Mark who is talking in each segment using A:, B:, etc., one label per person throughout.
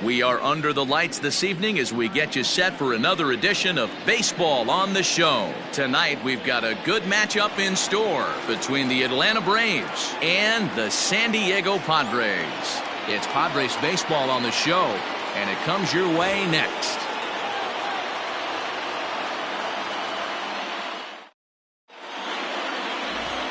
A: We are under the lights this evening as we get you set for another edition of Baseball on the Show. Tonight we've got a good matchup in store between the Atlanta Braves and the San Diego Padres. It's Padres baseball on the show, and it comes your way next.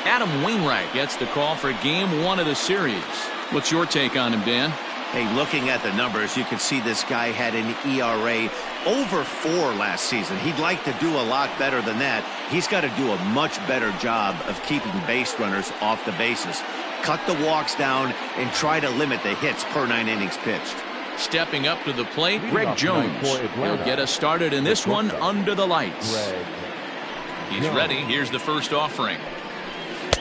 A: Adam Wainwright gets the call for game 1 of the series. What's your take on him, Dan?
B: Hey, looking at the numbers, you can see this guy had an ERA over 4 last season. He'd like to do a lot better than that. He's got to do a much better job of keeping base runners off the bases. Cut the walks down and try to limit the hits per 9 innings pitched. Stepping up to the plate, Greg Jones. He'll get us started in this one under the lights. He's ready. Here's the first offering.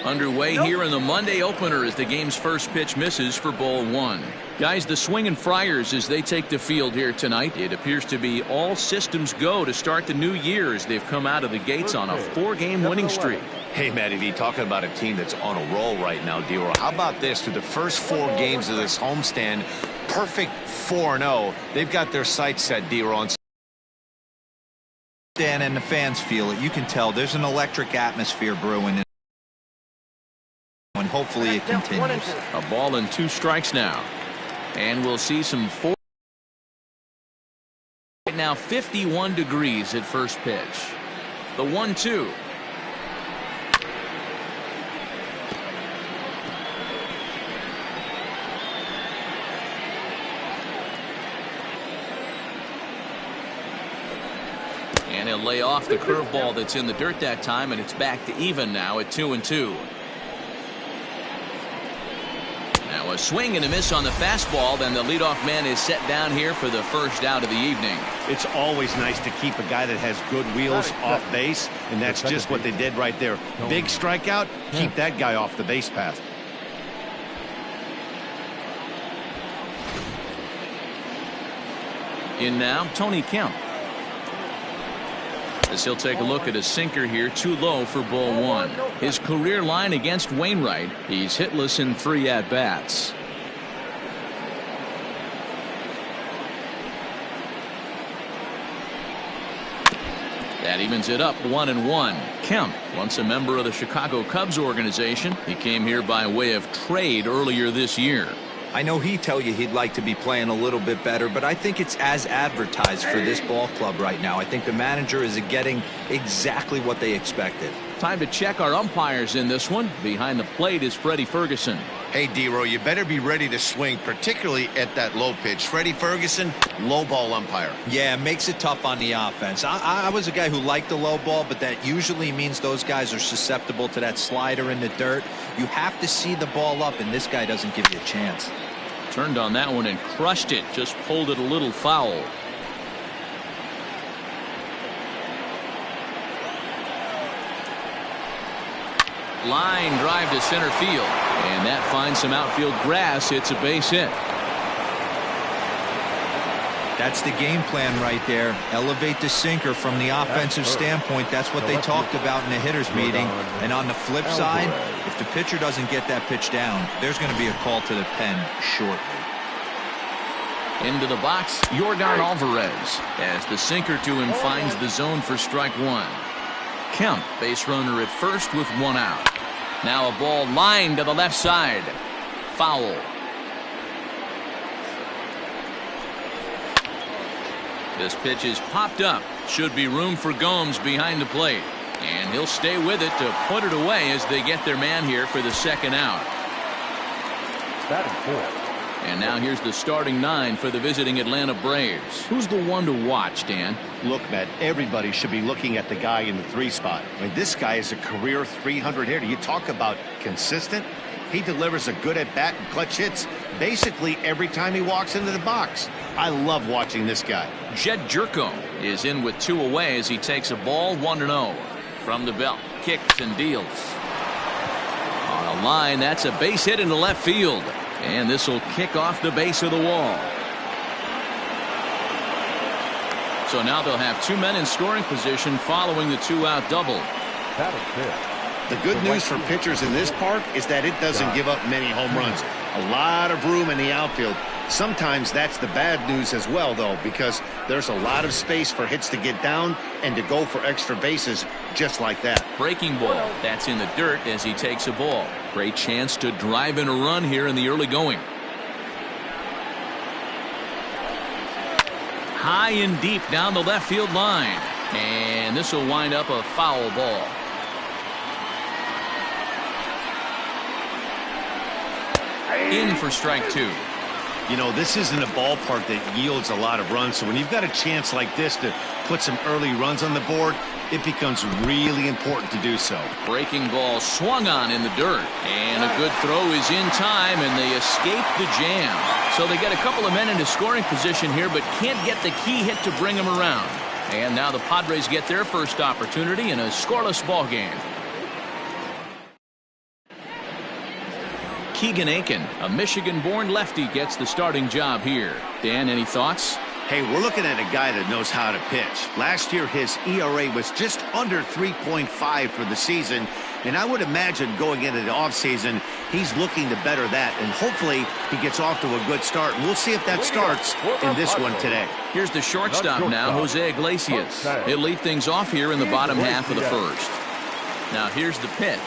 B: Underway here in the Monday opener as the game's first pitch misses for ball 1. Guys, the swinging Friars as they take the field here tonight. It appears to be all systems go to start the new year as they've come out of the gates on a 4-game winning streak.
C: Hey, Matty V, talking about a team that's on a roll right now, D-Roll. How about this? Through the first 4 games of this homestand, perfect 4-0. They've got their sights set, D-Roll.
D: Dan, and the fans feel it. You can tell there's an electric atmosphere brewing. And hopefully it continues.
A: A ball and 2 strikes now. And we'll see some 4. Right now 51 degrees at first pitch. The 1-2. And he'll lay off the curveball that's in the dirt that time, and it's back to even now at 2-2. Now a swing and a miss on the fastball. Then the leadoff man is set down here for the first out of the evening.
B: It's always nice to keep a guy that has good wheels off base, and that's just what they did right there. Big strikeout, keep that guy off the base path.
A: In now, Tony Kemp. As he'll take a look at a sinker here, too low for ball 1. His career line against Wainwright, he's hitless in 3 at-bats. That evens it up 1-1. Kemp, once a member of the Chicago Cubs organization, he came here by way of trade earlier this year.
D: I know he'd tell you he'd like to be playing a little bit better, but I think it's as advertised for this ball club right now. I think the manager is getting exactly what they expected.
A: Time to check our umpires in this one. Behind the plate is Freddie Ferguson.
B: Hey, D-Row, you better be ready to swing, particularly at that low pitch. Freddie Ferguson, low ball umpire.
D: Yeah, makes it tough on the offense. I was a guy who liked the low ball, but that usually means those guys are susceptible to that slider in the dirt. You have to see the ball up, and this guy doesn't give you a chance.
A: Turned on that one and crushed it. Just pulled it a little foul. Line drive to center field. And that finds some outfield grass. It's a base hit.
D: That's the game plan right there. Elevate the sinker from the offensive standpoint. That's what they talked about in the hitters meeting. And on the flip side, if the pitcher doesn't get that pitch down, there's going to be a call to the pen shortly.
A: Into the box, Yordan Alvarez, as the sinker to him finds the zone for strike 1. Kemp, base runner at first with 1 out. Now a ball lined to the left side. Foul. This pitch is popped up. Should be room for Gomes behind the plate. And he'll stay with it to put it away as they get their man here for the second out.
E: Batting 4.
A: And now here's the starting 9 for the visiting Atlanta Braves. Who's the one to watch, Dan?
B: Look, Matt, everybody should be looking at the guy in the 3 spot. I mean, this guy is a career 300 hitter. You talk about consistent. He delivers a good at-bat and clutch hits basically every time he walks into the box. I love watching this guy.
A: Jed Jerko is in with 2 away as he takes a ball 1-0. From the belt, kicks and deals. On a line, that's a base hit into left field. And this will kick off the base of the wall. So now they'll have 2 men in scoring position following the 2-out double.
B: The good news for pitchers in this park is that it doesn't give up many home runs. A lot of room in the outfield. Sometimes that's the bad news as well, though, because there's a lot of space for hits to get down and to go for extra bases just like that.
A: Breaking ball. That's in the dirt as he takes a ball. Great chance to drive in a run here in the early going. High and deep down the left field line. And this will wind up a foul ball. In for strike two.
B: You know, this isn't a ballpark that yields a lot of runs, so when you've got a chance like this to put some early runs on the board, it becomes really important to do so.
A: Breaking ball swung on in the dirt, and a good throw is in time, and they escape the jam. So they get a couple of men into scoring position here, but can't get the key hit to bring them around. And now the Padres get their first opportunity in a scoreless ball game. Keegan Aiken, a Michigan-born lefty, gets the starting job here. Dan, any thoughts?
B: Hey, we're looking at a guy that knows how to pitch. Last year, his ERA was just under 3.5 for the season, and I would imagine going into the offseason, he's looking to better that, and hopefully he gets off to a good start. And we'll see if that starts in this one today.
A: Here's the shortstop now, Jose Iglesias. He'll lead things off here in the bottom half of the first. Now here's the pitch.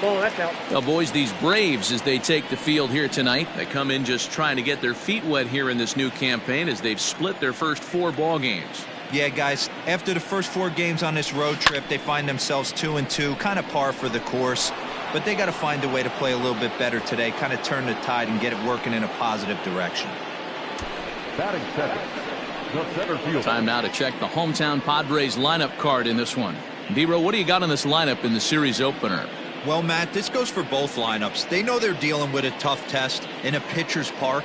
E: Oh, that's out.
A: Well, boys, these Braves, as they take the field here tonight, they come in just trying to get their feet wet here in this new campaign as they've split their first 4 ball games.
D: Yeah, guys, after the first 4 games on this road trip, they find themselves 2-2, kind of par for the course. But they got to find a way to play a little bit better today, kind of turn the tide and get it working in a positive direction.
E: Batting second, the center field.
A: Time now to check the hometown Padres lineup card in this one. D-Row, what do you got on this lineup in the series opener?
D: Well, Matt, this goes for both lineups. They know they're dealing with a tough test in a pitcher's park,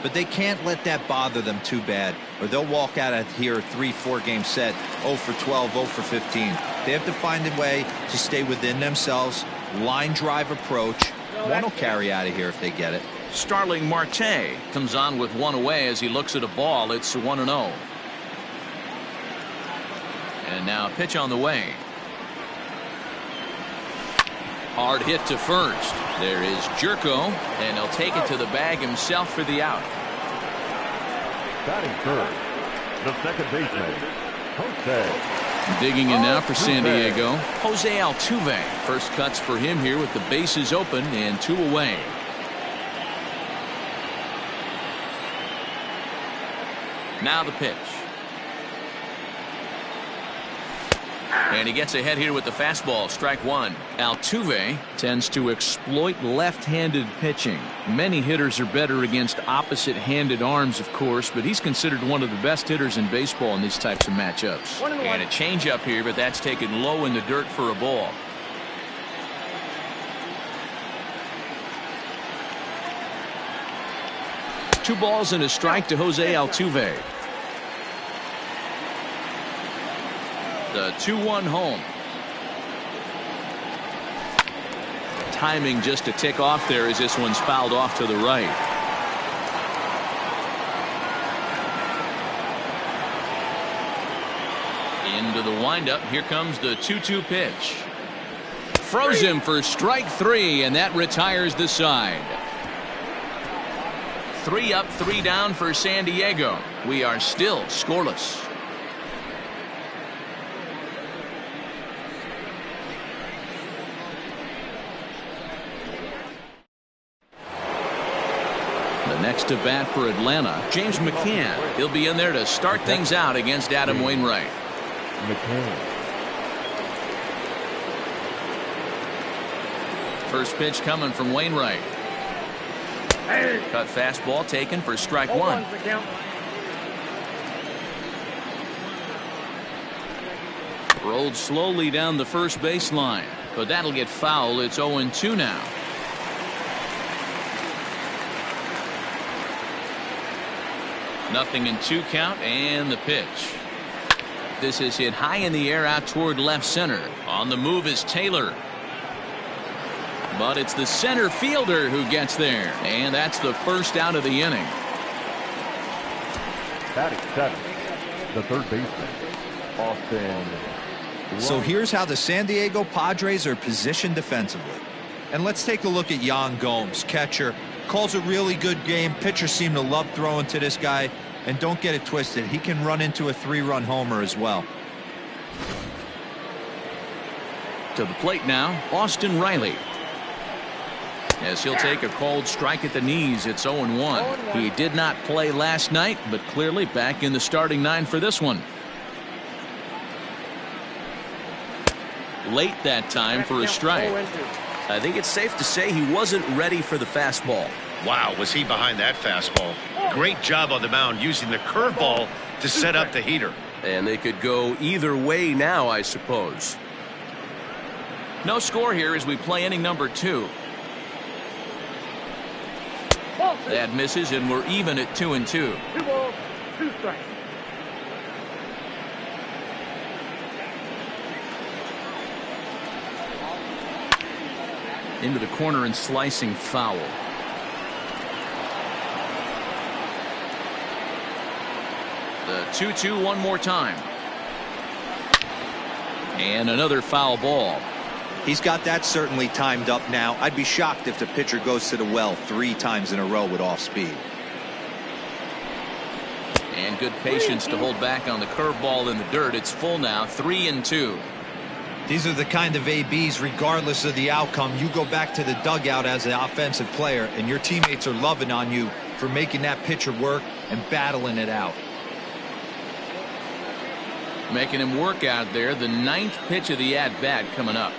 D: but they can't let that bother them too bad, or they'll walk out of here a 3-4 game set, 0 for 12, 0 for 15. They have to find a way to stay within themselves, line drive approach. One will carry out of here if they get it.
A: Starling Marte comes on with one away as he looks at a ball. It's 1-0. And now a pitch on the way. Hard hit to first. There is Jerko, and he'll take it to the bag himself for the out.
E: Batting third, the second baseman, Jose.
A: Digging in now for San Diego, Jose Altuve. First cuts for him here with the bases open and 2 away. Now the pitch. And he gets ahead here with the fastball, strike one. Altuve tends to exploit left-handed pitching. Many hitters are better against opposite-handed arms, of course, but he's considered one of the best hitters in baseball in these types of matchups. And a changeup here, but that's taken low in the dirt for a ball. Two balls and a strike to Jose Altuve. The 2-1 home. Timing just a tick off there as this one's fouled off to the right. Into the windup. Here comes the 2-2 pitch. Froze him for strike 3, and that retires the side. 3 up, 3 down for San Diego. We are still scoreless. Next to bat for Atlanta, James McCann. He'll be in there to start things out against Adam Wainwright. First pitch coming from Wainwright. Cut fastball taken for strike 1. Rolled slowly down the first baseline, but that'll get foul. It's 0-2 now. Nothing in 2 count, and the pitch. This is hit high in the air out toward left center. On the move is Taylor. But it's the center fielder who gets there, and that's the first out of the inning.
E: Batting 7, the third baseman, Austin.
D: So here's how the San Diego Padres are positioned defensively. And let's take a look at Yan Gomes, catcher. Calls a really good game. Pitchers seem to love throwing to this guy. And don't get it twisted, he can run into a 3-run homer as well.
A: To the plate now, Austin Riley. As he'll take a cold strike at the knees, it's 0-1. He did not play last night, but clearly back in the starting 9 for this one. Late that time for a strike.
F: I think it's safe to say he wasn't ready for the fastball.
B: Wow, was he behind that fastball. Great job on the mound using the curveball to set up the heater.
F: And they could go either way now, I suppose.
A: No score here as we play inning number 2. That misses, and we're even at 2-2.
E: 2 balls, 2 strikes.
A: Into the corner and slicing foul. The 2-2 one more time. And another foul ball.
D: He's got that certainly timed up now. I'd be shocked if the pitcher goes to the well 3 times in a row with off speed.
A: And good patience to hold back on the curveball in the dirt. It's full now, 3-2.
D: These are the kind of ABs, regardless of the outcome, you go back to the dugout as an offensive player, and your teammates are loving on you for making that pitcher work and battling it out.
A: Making him work out there. The 9th pitch of the at-bat coming up.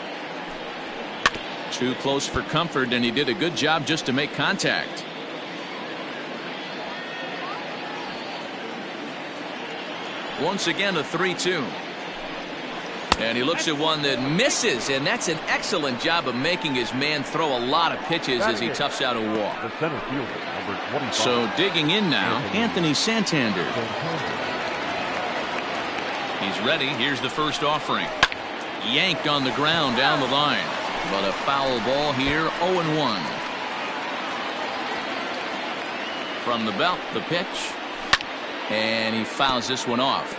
A: Too close for comfort, and he did a good job just to make contact. Once again, a 3-2. And he looks at one that misses, and that's an excellent job of making his man throw a lot of pitches as he toughs out a walk.
E: The center fielder, number 25.
A: So digging in now, Anthony Santander. He's ready. Here's the first offering. Yanked on the ground down the line. But a foul ball here, 0-1. From the belt, the pitch. And he fouls this one off.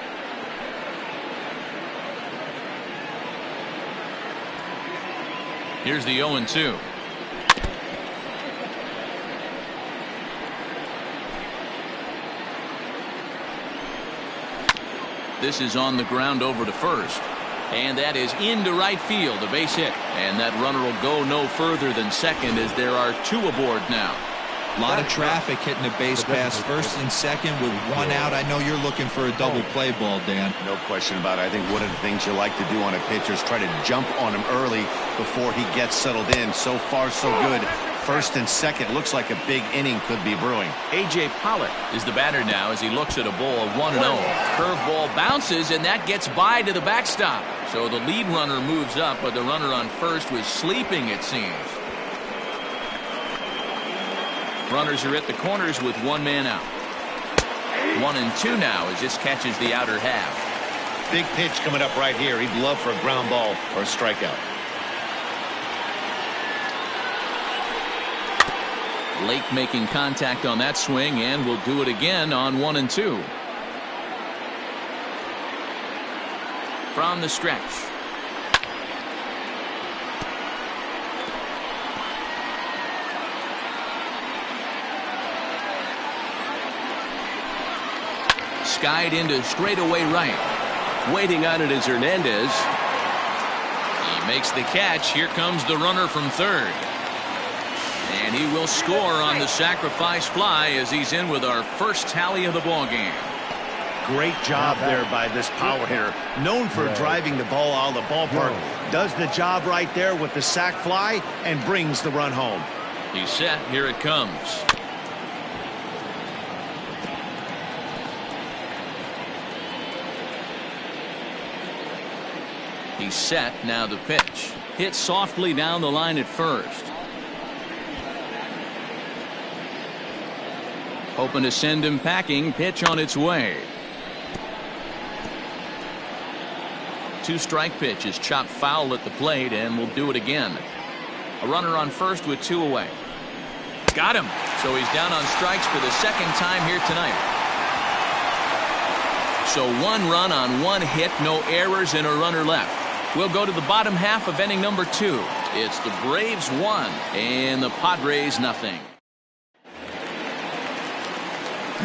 A: Here's the 0-2. This is on the ground over to first. And that is into right field, a base hit. And that runner will go no further than second as there are 2 aboard now.
D: A lot of traffic hitting the base pass first and second with 1 out. I know you're looking for a double play ball, Dan.
B: No question about it. I think one of the things you like to do on a pitcher is try to jump on him early before he gets settled in. So far, so good. First and second, looks like a big inning could be brewing.
A: A.J. Pollock is the batter now as he looks at a ball of 1-0. Curveball bounces, and that gets by to the backstop. So the lead runner moves up, but the runner on first was sleeping, it seems. Runners are at the corners with 1 man out. 1-2 now as this catches the outer half.
B: Big pitch coming up right here. He'd love for a ground ball or a strikeout.
A: Lake making contact on that swing, and will do it again on 1-2. From the stretch. Skied into straightaway right.
F: Waiting on it is Hernandez.
A: He makes the catch. Here comes the runner from third. And he will score on the sacrifice fly as he's in with our first tally of the ball game.
B: Great job there by this power hitter. Known for driving the ball out of the ballpark. Does the job right there with the sac fly and brings the run home.
A: He's set. Here it comes. He's set. Now the pitch. Hit softly down the line at first. Hoping to send him packing. Pitch on its way. 2-strike pitch is chopped foul at the plate, and will do it again. A runner on first with 2 away. Got him. So he's down on strikes for the second time here tonight. So 1 run on 1 hit, no errors, and a runner left. We'll go to the bottom half of inning number 2. It's the Braves 1 and the Padres nothing.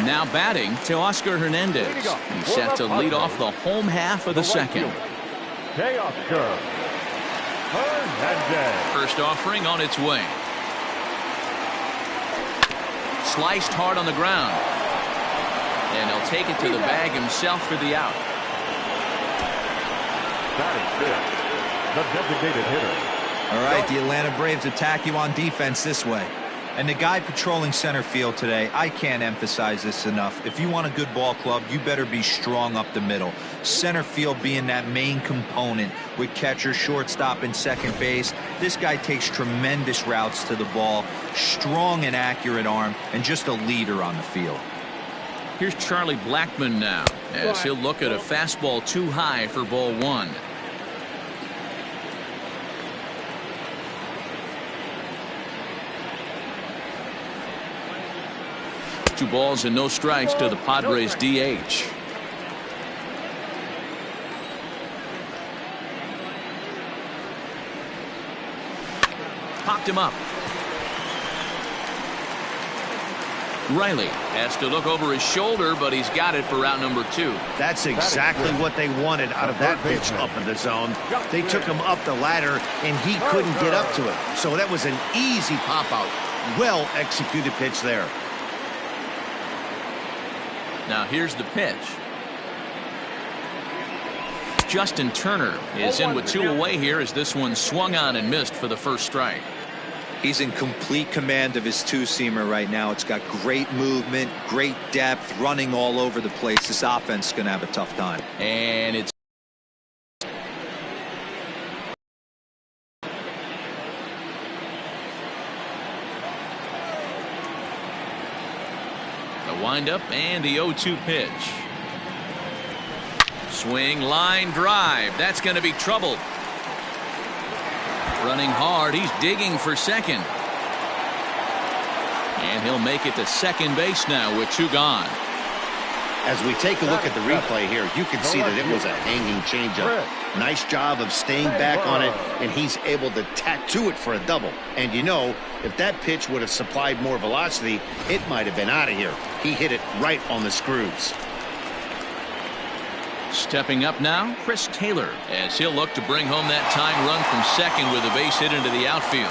A: Now batting Teoscar Hernandez. He's set to lead off the home half of the second.
E: Teoscar Hernandez.
A: First offering on its way. Sliced hard on the ground. And he'll take it to the bag himself for the out.
E: The designated hitter.
D: All right, the Atlanta Braves attack you on defense this way. And the guy patrolling center field today, I can't emphasize this enough. If you want a good ball club, you better be strong up the middle. Center field being that main component with catcher, shortstop, and second base. This guy takes tremendous routes to the ball, strong and accurate arm, and just a leader on the field.
A: Here's Charlie Blackmon now, as he'll look at a fastball too high for ball 1. Two balls and no strikes to the Padres DH. Popped him up. Riley has to look over his shoulder, but he's got it for route number 2.
B: That's exactly what they wanted out of that pitch up in the zone. They took him up the ladder, and he couldn't get up to it. So that was an easy pop-out. Well-executed pitch there.
A: Now here's the pitch. Justin Turner is in with 2 away here as this one swung on and missed for the first strike.
D: He's in complete command of his two-seamer right now. It's got great movement, great depth, running all over the place. This offense is going to have a tough time.
A: And it's windup and the 0-2 pitch. Swing, line drive. That's going to be trouble. Running hard. He's digging for second. And he'll make it to second base now with 2 gone.
B: As we take a look at the replay here, you can see that it was a hanging changeup. Nice job of staying back on it, and he's able to tattoo it for a double. And you know, if that pitch would have supplied more velocity, it might have been out of here. He hit it right on the screws.
A: Stepping up now, Chris Taylor, as he'll look to bring home that tying run from second with a base hit into the outfield.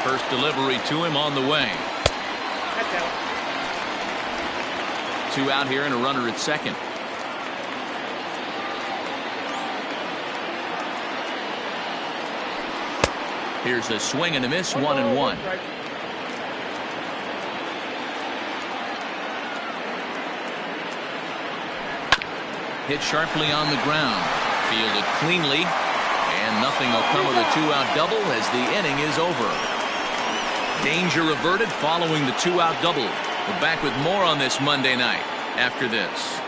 A: First delivery to him on the way. 2 out here and a runner at second. Here's a swing and a miss, 1-1. Hit sharply on the ground. Fielded cleanly. And nothing will come of the 2-out double as the inning is over. Danger averted following the 2-out double. We're back with more on this Monday night after this.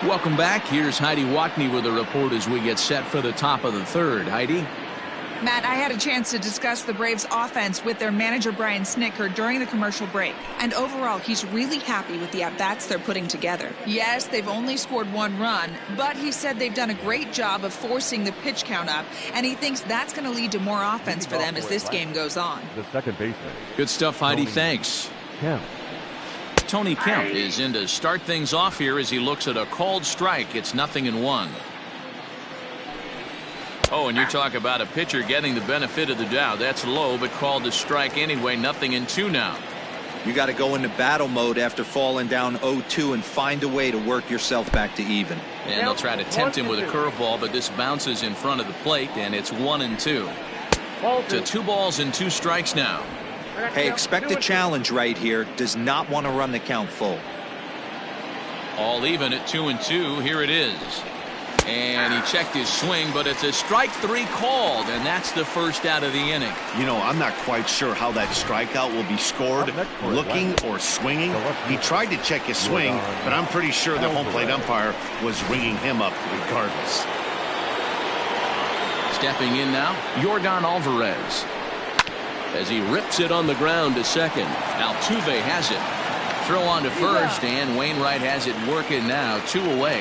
A: Welcome back. Here's Heidi Watney with a report as we get set for the top of the third. Heidi?
G: Matt, I had a chance to discuss the Braves offense with their manager Brian Snitker during the commercial break. And overall, he's really happy with the at-bats they're putting together. Yes, they've only scored 1 run, but he said they've done a great job of forcing the pitch count up, and he thinks that's going to lead to more offense for them as this game goes on.
E: The second baseman.
A: Good stuff, Heidi. Thanks.
E: Kemp.
A: Tony Kemp is in to start things off here as he looks at a called strike. It's 0-1. Oh, and you talk about a pitcher getting the benefit of the doubt. That's low, but called a strike anyway. 0-2 now.
D: You got to go into battle mode after falling down 0-2 and find a way to work yourself back to even.
A: And they'll try to tempt him with a curveball, but this bounces in front of the plate, and it's 1-2. To 2 balls and 2 strikes now.
D: Hey, expect a challenge right here. Does not want to run the count full.
A: All even at 2-2. Here it is. And he checked his swing, but it's a strike 3 called, and that's the first out of the inning.
B: You know, I'm not quite sure how that strikeout will be scored, looking or swinging. He tried to check his swing, but I'm pretty sure the home plate umpire was ringing him up regardless.
A: Stepping in now, Yordan Alvarez. As he rips it on the ground to second. Altuve has it. throw on to first, and Wainwright has it working now. 2 away.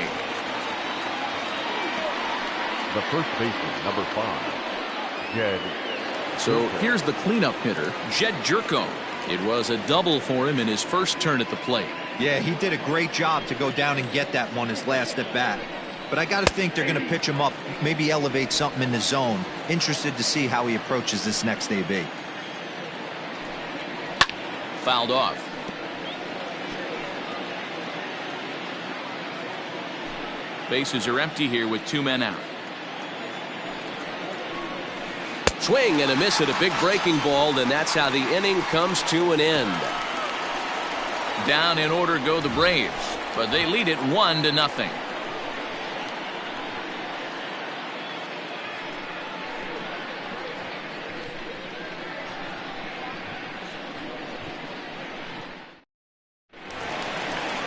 E: The first baseman, number 5, Jed.
A: So here's the cleanup hitter, Jed Jerko. It was a double for him in his first turn at the plate.
D: Yeah, he did a great job to go down and get that one his last at bat. But I got to think they're going to pitch him up, maybe elevate something in the zone. Interested to see how he approaches this next AB.
A: Fouled off. Bases are empty here with 2 men out.
F: Swing and a miss at a big breaking ball, and that's how the inning comes to an end.
A: Down in order go the Braves, but they lead it 1-0.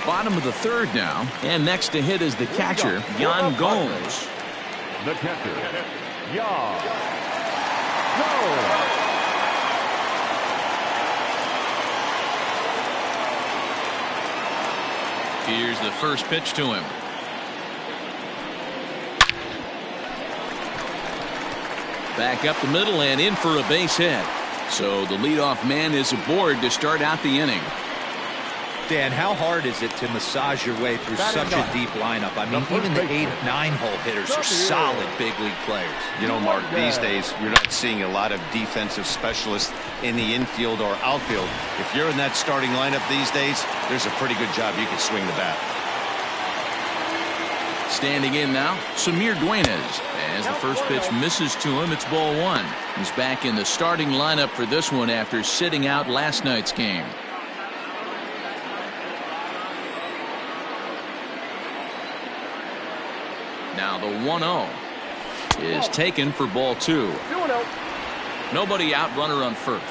A: Bottom of the 3rd now, and next to hit is the catcher, Yan Gomes.
E: The catcher, Yan Gomes.
A: Here's the first pitch to him. Back up the middle and in for a base hit. So the leadoff man is aboard to start out the inning.
D: Dan, how hard is it to massage your way through such a deep lineup? I mean, even the 8 and 9 hole hitters are solid big league players.
B: You know, Mark, these days you're not seeing a lot of defensive specialists in the infield or outfield. If you're in that starting lineup these days, there's a pretty good job you can swing the bat.
A: Standing in now, Samir Duenas. As the first pitch misses to him, it's ball 1. He's back in the starting lineup for this one after sitting out last night's game. Now the 1-0 is taken for ball 2. Nobody out, runner on first.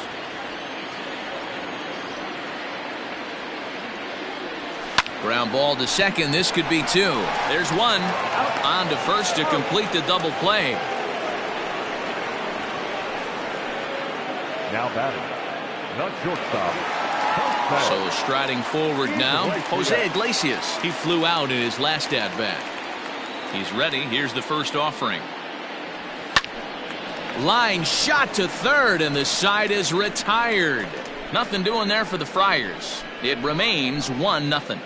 A: Ground ball to second. This could be 2. There's 1. On to first to complete the double play.
E: Now batting, the shortstop.
A: So striding forward now, Jose Iglesias. He flew out in his last at bat. He's ready. Here's the first offering. Line shot to third, and the side is retired. Nothing doing there for the Friars. It remains 1-0.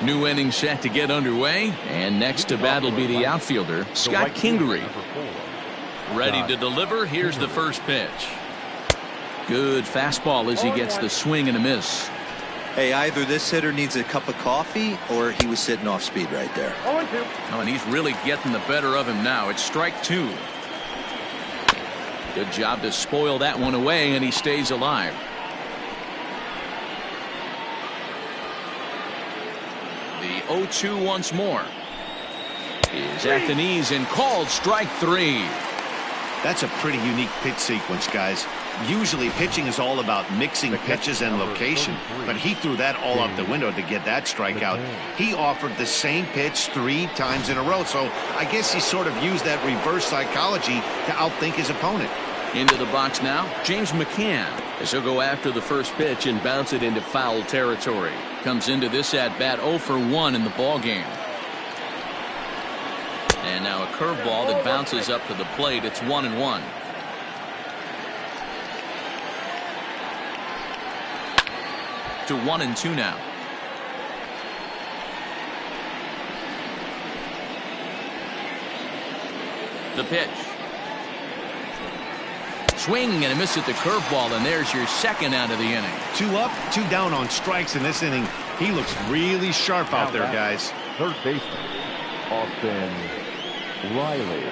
A: New inning set to get underway, and next to bat will be the outfielder, Scott Kingery. Ready to deliver. Here's the first pitch. Good fastball as he gets the swing and a miss.
D: Hey, either this hitter needs a cup of coffee or he was sitting off speed right there.
A: Oh, and he's really getting the better of him now. It's strike 2. Good job to spoil that one away, and he stays alive. The 0-2 once more. Is at the knees and called strike 3.
B: That's a pretty unique pitch sequence, guys. Usually pitching is all about mixing pitches and location, but he threw that all out the window to get that strikeout. He offered the same pitch 3 times in a row, so I guess he sort of used that reverse psychology to outthink his opponent.
A: Into the box now, James McCann, as he'll go after the first pitch and bounce it into foul territory. Comes into this at bat 0 for 1 in the ball game. And now a curveball that bounces up to the plate. It's 1-1. To 1-2 now. The pitch. Swing and a miss at the curveball, and there's your second out of the inning.
B: 2 up, 2 down on strikes in this inning. He looks really sharp out there, guys.
E: Third baseman, Austin Riley.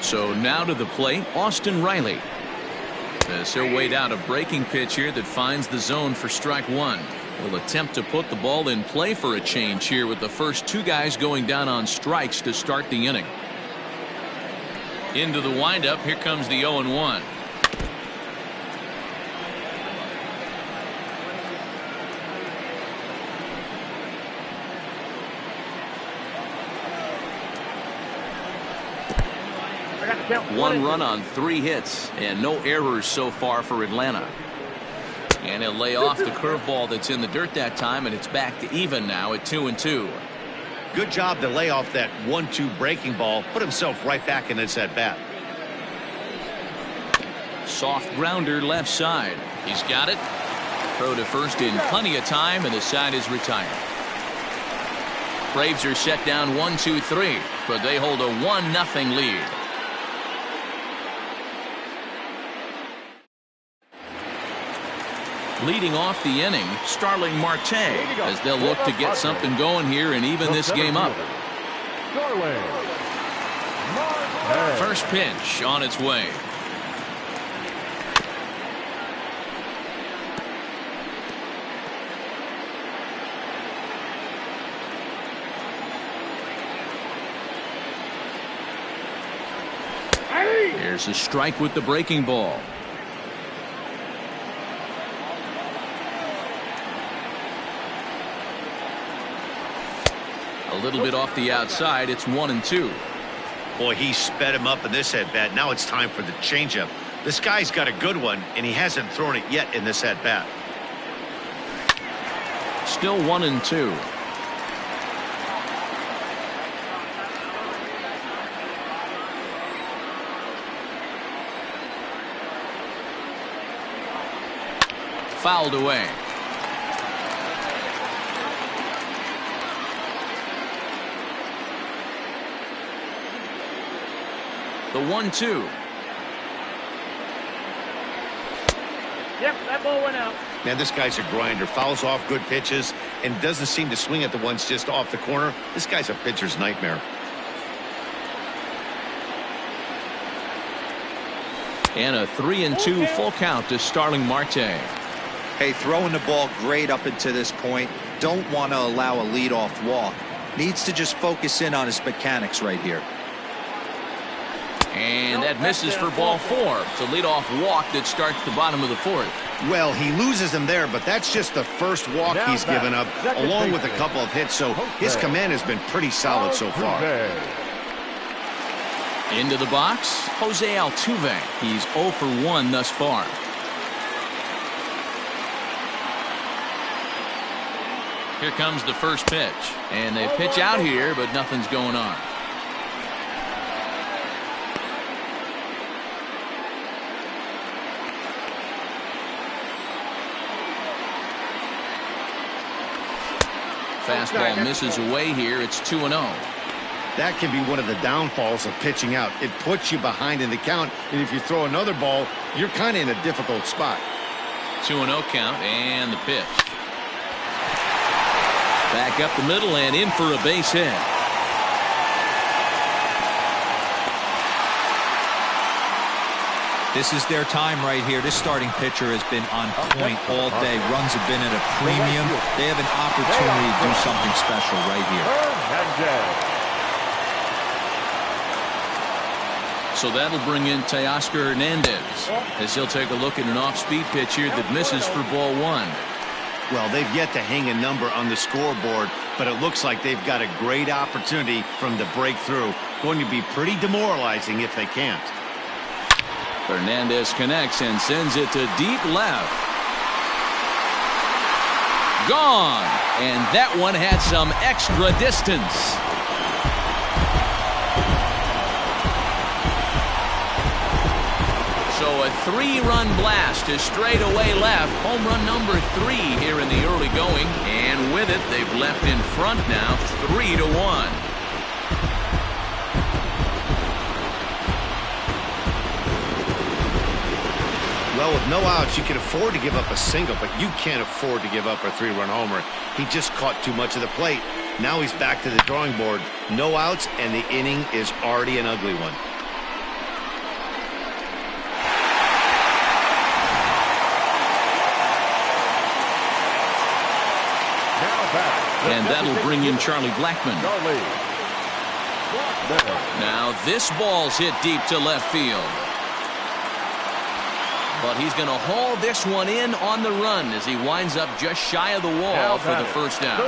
A: So now to the plate, Austin Riley. As he'll wait out a breaking pitch here that finds the zone for strike 1. Will attempt to put the ball in play for a change here with the first 2 guys going down on strikes to start the inning. Into the windup. Here comes the 0-1. One run on 3 hits and no errors so far for Atlanta. And he'll lay off the curveball that's in the dirt that time, and it's back to even now at 2-2.
B: Good job to lay off that 1-2 breaking ball, put himself right back in this at bat.
A: Soft grounder left side. He's got it. Throw to first in plenty of time, and the side is retired. Braves are set down 1-2-3, but they hold a 1-0 lead. Leading off the inning, Starling Marte, as they'll look to get something going here and even this game up. First pitch on its way. Here's a strike with the breaking ball. A little bit off the outside. It's 1-2.
B: Boy, he sped him up in this at bat. Now it's time for the changeup. This guy's got a good one, and he hasn't thrown it yet in this at bat.
A: Still 1-2. Fouled away. The 1-2.
E: Yep, that ball went out.
B: Man, this guy's a grinder. Fouls off good pitches and doesn't seem to swing at the ones just off the corner. This guy's a pitcher's nightmare.
A: And a 3-2 full count to Starling Marte.
D: Hey, throwing the ball great up until this point. Don't want to allow a leadoff walk. Needs to just focus in on his mechanics right here.
A: And that misses for ball 4. It's a leadoff walk that starts the bottom of the 4th.
B: Well, he loses him there, but that's just the first walk he's given up, along with a couple of hits, so his command has been pretty solid so far.
A: Into the box, Jose Altuve. He's 0 for 1 thus far. Here comes the first pitch. And they pitch out here, but nothing's going on. Fastball misses away here. It's 2-0.
B: That can be one of the downfalls of pitching out. It puts you behind in the count, and if you throw another ball, you're kind of in a difficult spot.
A: 2-0 count, and the pitch. Back up the middle and in for a base hit.
D: This is their time right here. This starting pitcher has been on point all day. Runs have been at a premium. They have an opportunity to do something special right here.
A: So that'll bring in Teoscar Hernandez as he'll take a look at an off-speed pitch here that misses for ball 1.
B: Well, they've yet to hang a number on the scoreboard, but it looks like they've got a great opportunity from the breakthrough. Going to be pretty demoralizing if they can't.
A: Hernandez connects and sends it to deep left. Gone. And that one had some extra distance. So a 3-run blast to straightaway left. Home run number 3 here in the early going. And with it, they've left in front now 3-1.
B: Well, with no outs, you can afford to give up a single, but you can't afford to give up a 3-run homer. He just caught too much of the plate. Now he's back to the drawing board. No outs, and the inning is already an ugly one.
A: And that'll bring in Charlie Blackmon. Now this ball's hit deep to left field. But he's going to haul this one in on the run as he winds up just shy of the wall for the first down.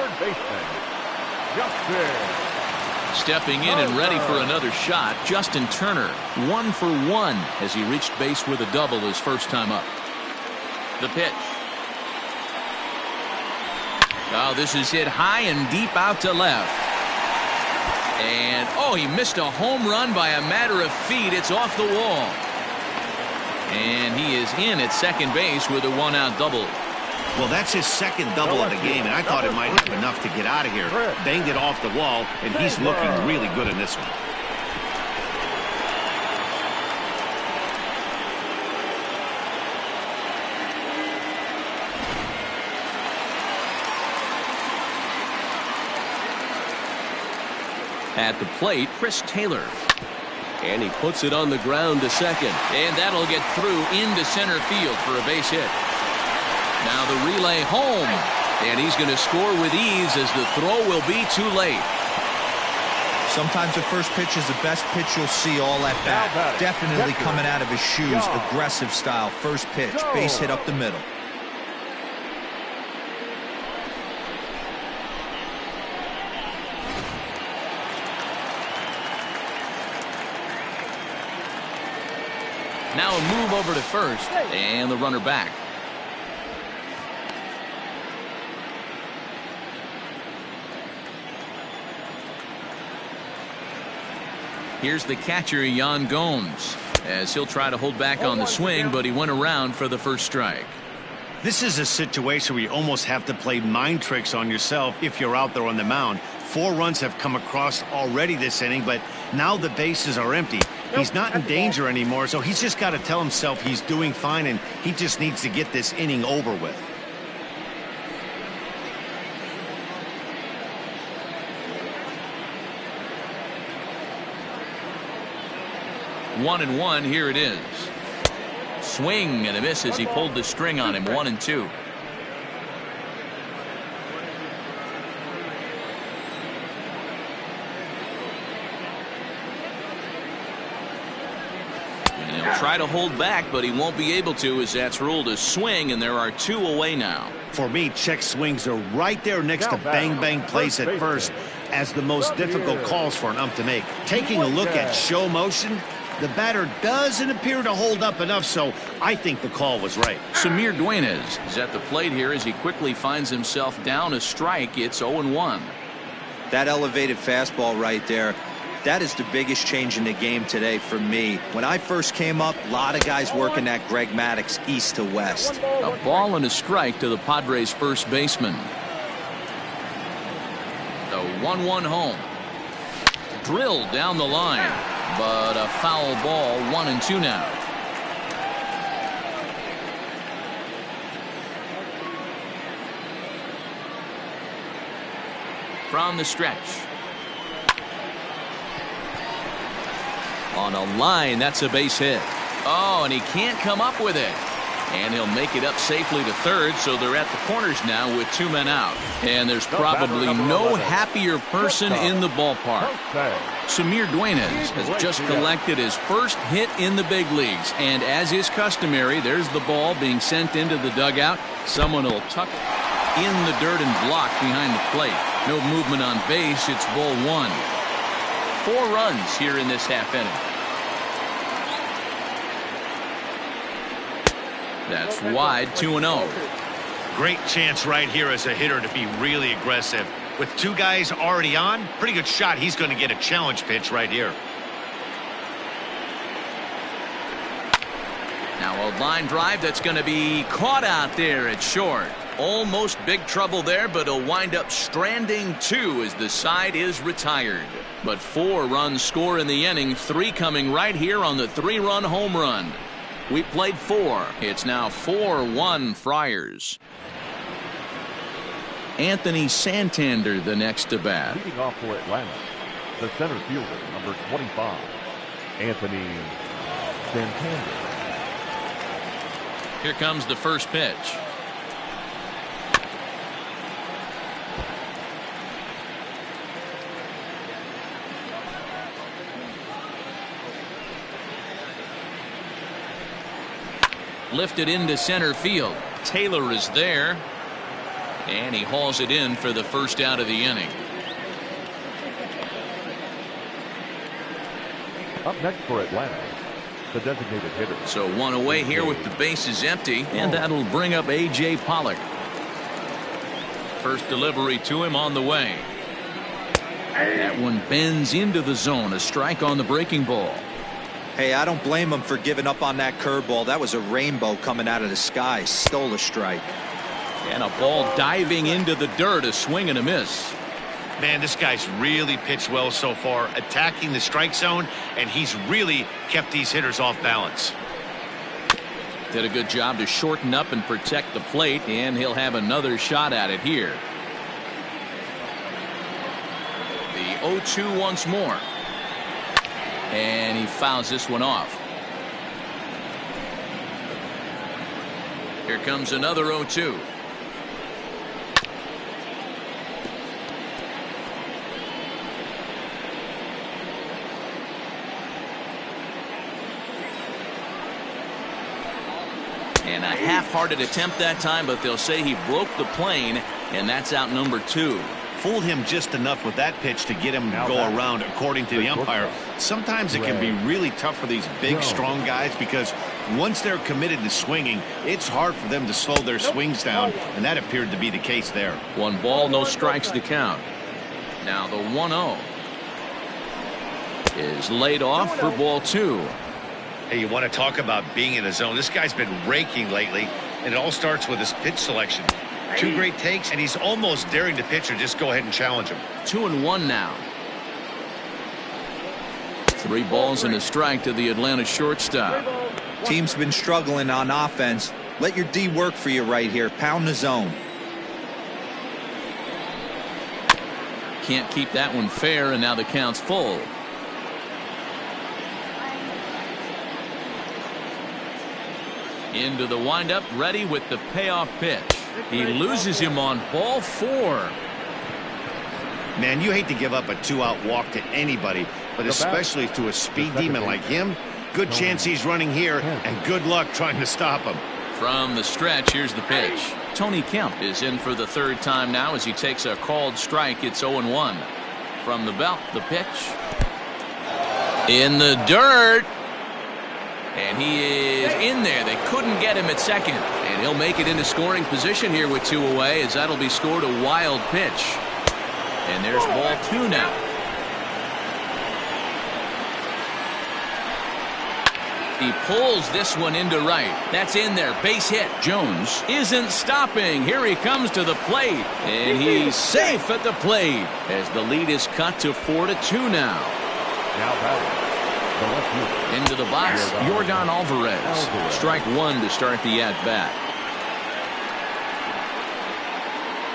A: Stepping in and ready for another shot, Justin Turner, 1 for 1 as he reached base with a double his first time up. The pitch. Oh, this is hit high and deep out to left. And, oh, he missed a home run by a matter of feet. It's off the wall. And he is in at second base with a 1-out double.
B: Well, that's his second double of the game, and I thought it might have enough to get out of here. Banged it off the wall, and he's looking really good in this one.
A: At the plate, Chris Taylor. And he puts it on the ground to second. And that'll get through into center field for a base hit. Now the relay home. And he's going to score with ease as the throw will be too late.
D: Sometimes the first pitch is the best pitch you'll see all at bat. Definitely coming out of his shoes. Aggressive style. First pitch. Base hit up the middle.
A: Now a move over to first, and the runner back. Here's the catcher, Yan Gomes, as he'll try to hold back on the swing, but he went around for the first strike.
B: This is a situation where you almost have to play mind tricks on yourself if you're out there on the mound. 4 runs have come across already this inning, but now the bases are empty. He's not in danger anymore, so he's just got to tell himself he's doing fine, and he just needs to get this inning over with.
A: One and one, here it is. Swing and a miss as he pulled the string on him. 1-2. Try to hold back, but he won't be able to as that's ruled a swing, and there are 2 away now.
B: For me, check swings are right there next to bang bang plays at first as the most difficult calls for an ump to make. Taking a look at show motion, the batter doesn't appear to hold up enough, so I think the call was right.
A: Samir Duenas is at the plate here as he quickly finds himself down a strike. It's 0-1.
D: That elevated fastball right there. That is the biggest change in the game today for me. When I first came up, a lot of guys working that Greg Maddux east to west.
A: A ball and a strike to the Padres first baseman. The 1-1 home. Drilled down the line, but a foul ball. 1-2 now. From the stretch. On a line, that's a base hit. Oh, and he can't come up with it. And he'll make it up safely to third, so they're at the corners now with 2 men out. And there's probably no happier person in the ballpark. Samir Duenas has just collected his first hit in the big leagues. And as is customary, there's the ball being sent into the dugout. Someone will tuck in the dirt and block behind the plate. No movement on base. It's ball 1. 4 runs here in this half inning. That's wide. 2-0.
B: Great chance right here as a hitter to be really aggressive. With 2 guys already on, pretty good shot. He's going to get a challenge pitch right here.
A: Now a line drive that's going to be caught out there at short. Almost big trouble there, but he'll wind up stranding 2 as the side is retired. But 4 runs score in the inning, 3 coming right here on the 3-run home run. We played 4. It's now 4-1 Friars. Anthony Santander the next to bat.
E: Leading off for Atlanta, the center fielder, number 25, Anthony Santander.
A: Here comes the first pitch. Lifted into center field. Taylor is there, and he hauls it in for the first out of the inning.
E: Up next for Atlanta, the designated hitter.
A: So one away here with the bases empty, and that'll bring up A.J. Pollock. First delivery to him on the way. That one bends into the zone. A strike on the breaking ball.
D: Hey, I don't blame him for giving up on that curveball. That was a rainbow coming out of the sky. Stole a strike.
A: And a ball diving into the dirt. A swing and a miss.
B: Man, this guy's really pitched well so far, attacking the strike zone, and he's really kept these hitters off balance.
A: Did a good job to shorten up and protect the plate, and he'll have another shot at it here. The 0-2 once more. And he fouls this one off. Here comes another 0-2. And a half-hearted attempt that time, but they'll say he broke the plane, and that's out number 2.
B: Fooled him just enough with that pitch to get him to go around, according to the umpire. Sometimes it can be really tough for these big, strong guys because once they're committed to swinging, it's hard for them to slow their swings down, and that appeared to be the case there.
A: 1 ball, no strikes to count. Now the 1-0 is laid off for ball 2.
B: Hey, you want to talk about being in the zone? This guy's been raking lately, and it all starts with his pitch selection. 2 great takes, and he's almost daring the pitcher just go ahead and challenge him.
A: 2-1 now. 3 balls and a strike to the Atlanta shortstop.
D: Team's been struggling on offense. Let your D work for you right here. Pound the zone.
A: Can't keep that one fair, and now the count's full. Into the windup, ready with the payoff pitch. He loses him on ball 4.
B: Man, you hate to give up a 2-out walk to anybody, but especially to a speed demon like him. Good chance he's running here, and good luck trying to stop him.
A: From the stretch, here's the pitch. Tony Kemp is in for the 3rd time now as he takes a called strike. It's 0-1. From the belt, the pitch. In the dirt. And he is in there. They couldn't get him at second. And he'll make it into scoring position here with 2 away, as that'll be scored a wild pitch. And there's ball 2 now. He pulls this one into right. That's in there. Base hit. Jones isn't stopping. Here he comes to the plate. And he's safe at the plate as the lead is cut to 4-2 now.
E: Now batting.
A: Into the box, Yordan Alvarez. Strike 1 to start the at-bat.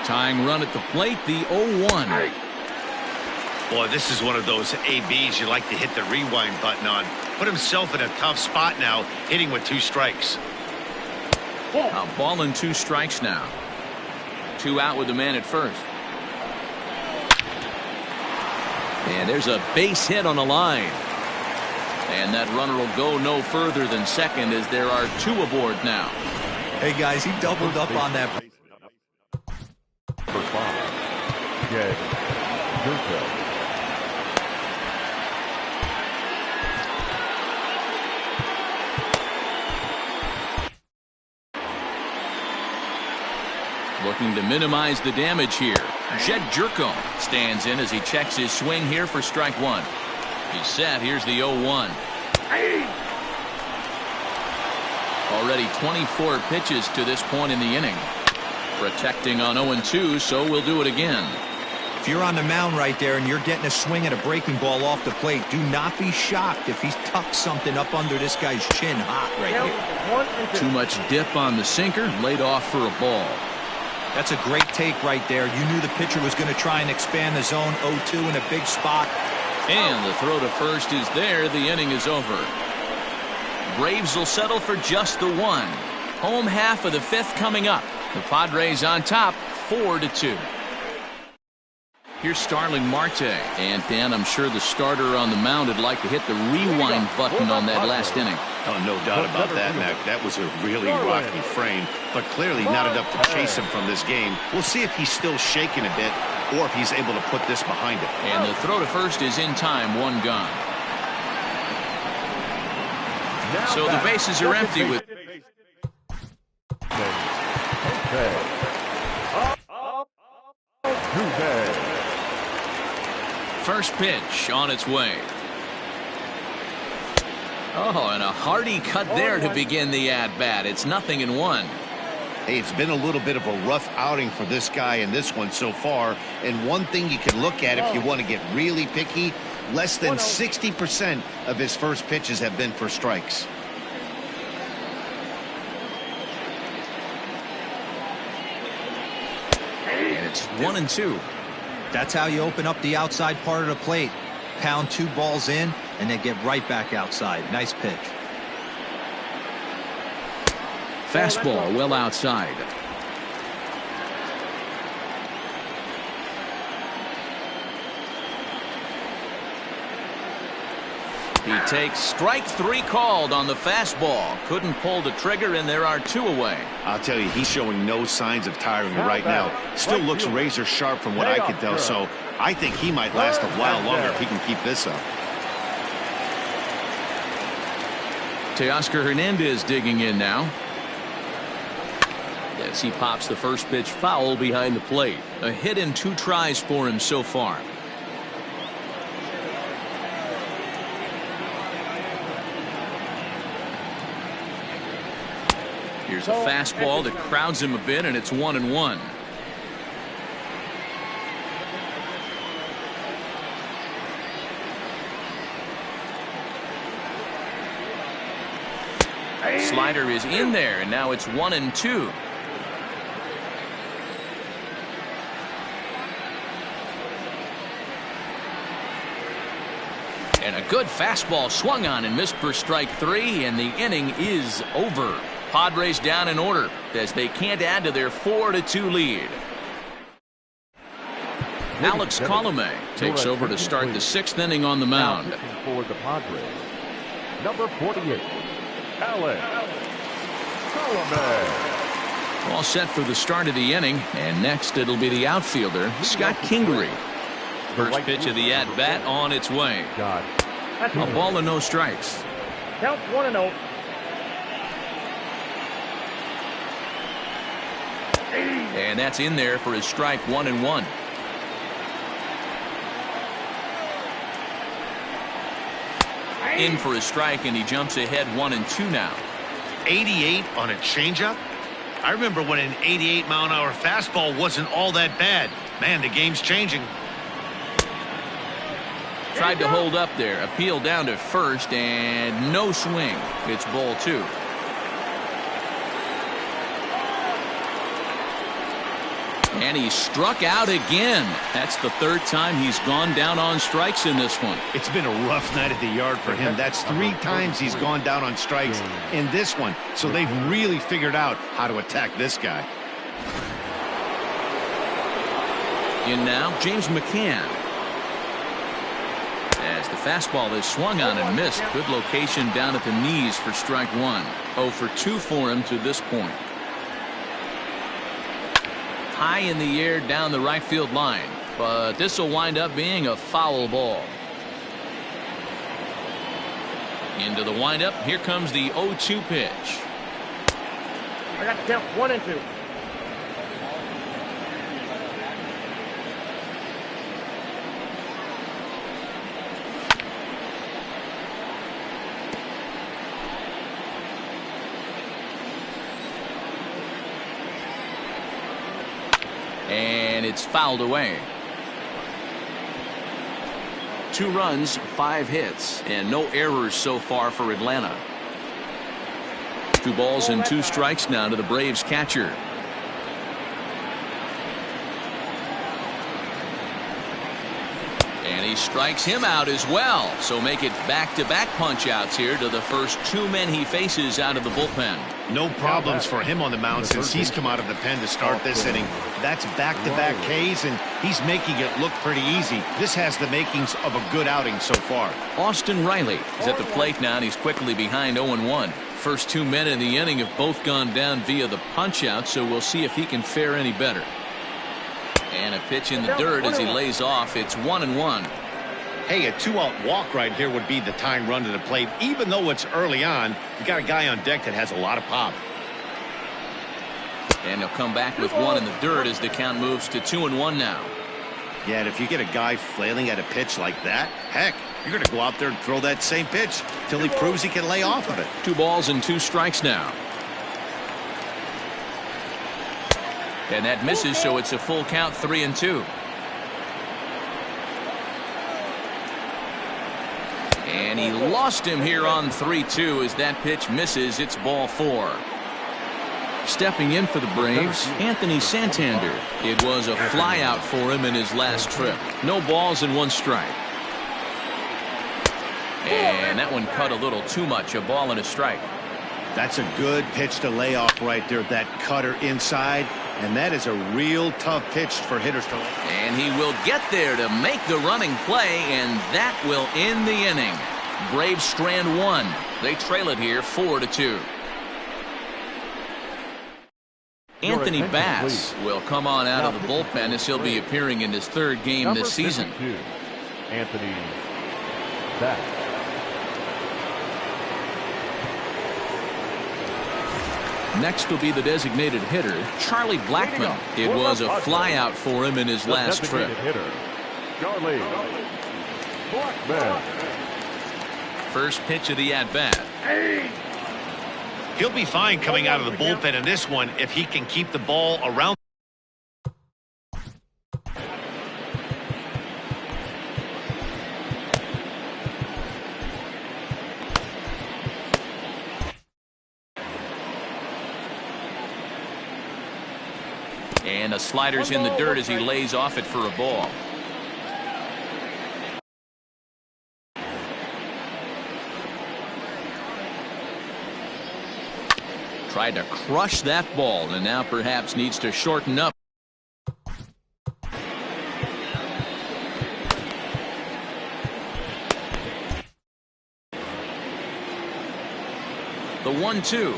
A: Tying run at the plate, the 0-1.
B: Boy, this is one of those ABs you like to hit the rewind button on. Put himself in a tough spot now, hitting with 2 strikes.
A: A ball and 2 strikes now. 2 out with the man at first. And there's a base hit on the line. And that runner will go no further than second as there are 2 aboard now.
D: Hey, guys, he doubled up on that.
E: For 5, Jed Gurkel.
A: Looking to minimize the damage here. Jed Gurkel stands in as he checks his swing here for strike 1. He's set. Here's the 0-1. Already 24 pitches to this point in the inning. Protecting on 0-2, so we'll do it again.
D: If you're on the mound right there and you're getting a swing at a breaking ball off the plate, do not be shocked if he's tucked something up under this guy's chin hot right here.
A: Too much dip on the sinker, laid off for a ball.
D: That's a great take right there. You knew the pitcher was going to try and expand the zone. 0-2 in a big spot.
A: And the throw to first is there. The inning is over. Braves will settle for just the 1. Home half of the 5th coming up. The Padres on top, 4-2. Here's Starling Marte. And Dan, I'm sure the starter on the mound would like to hit the rewind button on that last inning.
B: Oh, no doubt about that, Mac. That was a really rocky frame, but clearly not enough to chase him from this game. We'll see if he's still shaking a bit or if he's able to put this behind him.
A: And the throw to first is in time, 1 gone. So the bases are empty with... First pitch on its way. Oh, and a hearty cut there to begin the at-bat. It's 0-1.
B: Hey, it's been a little bit of a rough outing for this guy in this one so far. And one thing you can look at if you want to get really picky, less than 60% of his first pitches have been for strikes.
A: And it's 1-2.
D: That's how you open up the outside part of the plate. Pound 2 balls in, and then get right back outside. Nice pitch.
A: Fastball well outside. He takes strike 3 called on the fastball. Couldn't pull the trigger, and there are 2 away.
B: I'll tell you, he's showing no signs of tiring right now. Still looks razor sharp from what I can tell, so I think he might last a while longer if he can keep this up.
A: Teoscar Hernandez digging in now. As he pops the first pitch foul behind the plate. A hit in 2 tries for him so far. Here's a fastball that crowds him a bit, and it's 1-1. Slider is in there, and now it's 1-2. And a good fastball swung on and missed for strike 3, and the inning is over. Padres down in order as they can't add to their 4-2 lead. Alex Colomé takes over to start the 6th inning on the mound.
E: For the Padres, number 48, Alex Colomé.
A: All set for the start of the inning, and next it'll be the outfielder, Scott Kingery. First pitch of the at-bat on its way. A ball and no strikes.
H: Count 1-0.
A: And that's in there for his strike 1-1. In for his strike, and he jumps ahead 1-2 now.
B: 88 on a changeup? I remember when an 88-mile-an-hour fastball wasn't all that bad. Man, the game's changing.
A: Tried to hold up there. Appeal down to first, and no swing. It's ball 2. And he struck out again. That's the 3rd time he's gone down on strikes in this one.
B: It's been a rough night at the yard for him. That's 3 times he's gone down on strikes in this one. So they've really figured out how to attack this guy.
A: In now, James McCann. As the fastball is swung on and missed. Good location down at the knees for strike 1. 0 for 2 for him to this point. High in the air down the right field line, but this will wind up being a foul ball. Into the windup. Here comes the 0-2 pitch.
H: I got to count 1-2.
A: And it's fouled away. 2 runs, 5 hits, and no errors so far for Atlanta. 2 balls and 2 strikes now to the Braves catcher. And he strikes him out as well. So make it back-to-back punch-outs here to the first 2 men he faces out of the bullpen.
B: No problems for him on the mound since he's come out of the pen to start this inning. That's back-to-back Ks, and he's making it look pretty easy. This has the makings of a good outing so far.
A: Austin Riley is at the plate now, and he's quickly behind 0-1. First 2 men in the inning have both gone down via the punch-out, so we'll see if he can fare any better. And a pitch in the dirt as he lays off. It's 1-1.
B: Hey, a 2-out walk right here would be the tying run to the plate. Even though it's early on, you got a guy on deck that has a lot of pop.
A: And he'll come back with one in the dirt as the count moves to 2-1 now.
B: Yeah, and if you get a guy flailing at a pitch like that, heck, you're going to go out there and throw that same pitch till he proves he can lay off of it.
A: 2 balls and 2 strikes now. And that misses, so it's a full count, 3-2. And he lost him here on 3-2 as that pitch misses. It's ball 4. Stepping in for the Braves, Anthony Santander. It was a flyout for him in his last trip. No balls and 1 strike. And that one cut a little too much. A ball and a strike.
B: That's a good pitch to lay off right there. That cutter inside. And that is a real tough pitch for hitters to lay.
A: And he will get there to make the running play, and that will end the inning. Braves strand 1. They trail it here 4-2. Anthony Bass will come on out of the bullpen as he'll be appearing in his 3rd game this season.
E: Anthony Bass.
A: Next will be the designated hitter, Charlie Blackmon. It was a flyout for him in his last trip.
E: Charlie Blackmon.
A: First pitch of the at-bat.
B: He'll be fine coming out of the bullpen in this one if he can keep the ball around.
A: And a slider's in the dirt as he lays off it for a ball. Tried to crush that ball and now perhaps needs to shorten up. The 1-2.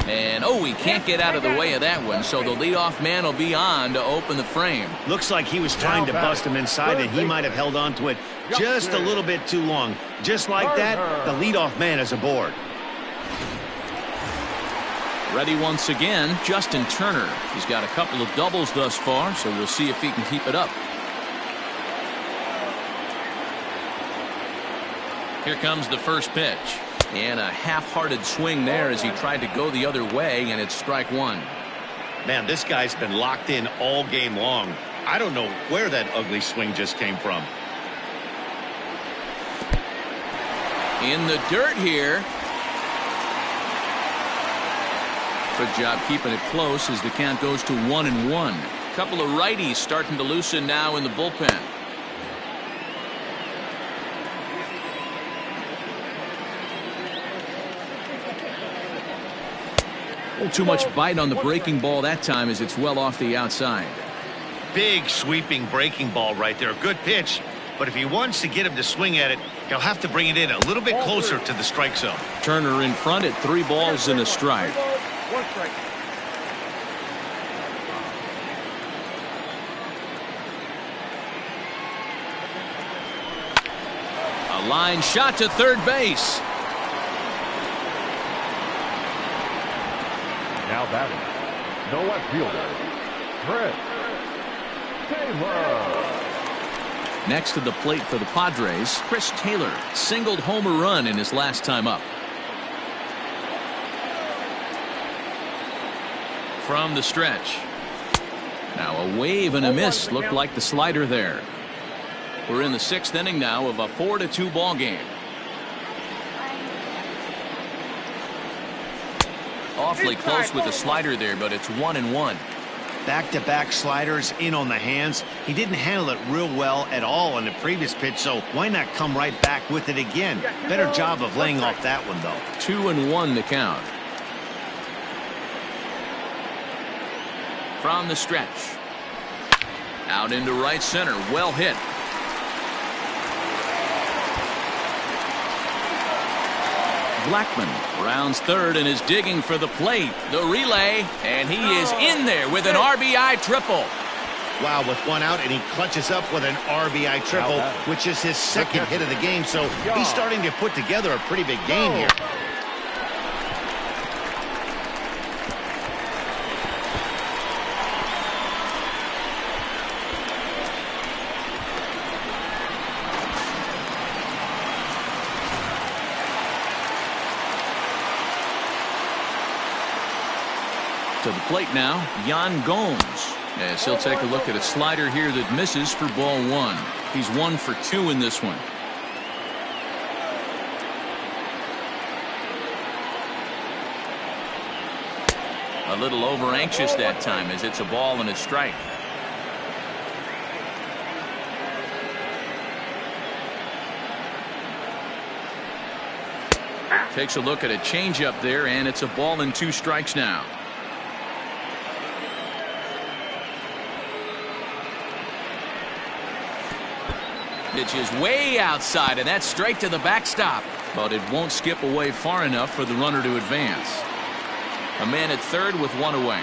A: And, oh, he can't get out of the way of that one, so the leadoff man will be on to open the frame.
B: Looks like he was trying to bust him inside, and he might have held on to it just a little bit too long. Just like that, the leadoff man is aboard.
A: Ready once again, Justin Turner. He's got a couple of doubles thus far, so we'll see if he can keep it up. Here comes the first pitch. And a half-hearted swing there as he tried to go the other way, and it's strike 1.
B: Man, this guy's been locked in all game long. I don't know where that ugly swing just came from.
A: In the dirt here. Good job keeping it close as the count goes to 1-1. Couple of righties starting to loosen now in the bullpen. Too much bite on the breaking ball that time as it's well off the outside.
B: Big sweeping breaking ball right there. Good pitch. But if he wants to get him to swing at it, he'll have to bring it in a little bit closer to the strike zone.
A: Turner in front at 3 balls and a strike.
H: 1 strike.
A: A line shot to third base.
E: Now batting, no left fielder, Chris Taylor.
A: Next to the plate for the Padres, Chris Taylor singled homer run in his last time up. From the stretch. Now a wave and a miss looked like the slider there. We're in the 6th inning now of a 4-2 ball game. Awfully close with the slider there, but it's 1-1.
B: Back-to-back sliders in on the hands. He didn't handle it real well at all in the previous pitch, so why not come right back with it again? Better job of laying off that one, though.
A: 2-1 the count. From the stretch. Out into right center. Well hit. Blackmon rounds third and is digging for the plate. The relay, and he is in there with an RBI triple.
B: Wow, with one out, and he clutches up with an RBI triple, which is his second hit of the game, so he's starting to put together a pretty big game here.
A: To the plate now, Yan Gomes, as he'll take a look at a slider here that misses for ball one. He's 1 for 2 in this one. A little over anxious that time as it's a ball and a strike. Takes a look at a changeup there, and it's a ball and 2 strikes now. Pitch is way outside, and that's straight to the backstop. But it won't skip away far enough for the runner to advance. A man at third with 1 away.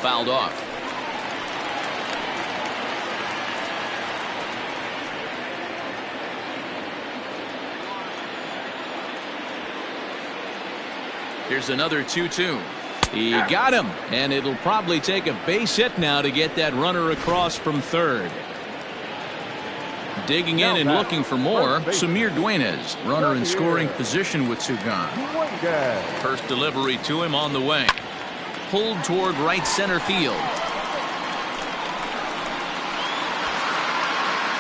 A: Fouled off. Here's another 2-2. He got him, and it'll probably take a base hit now to get that runner across from third. Digging in and looking for more, Samir Duenas, runner in scoring position with 2 gone. First delivery to him on the way. Pulled toward right center field.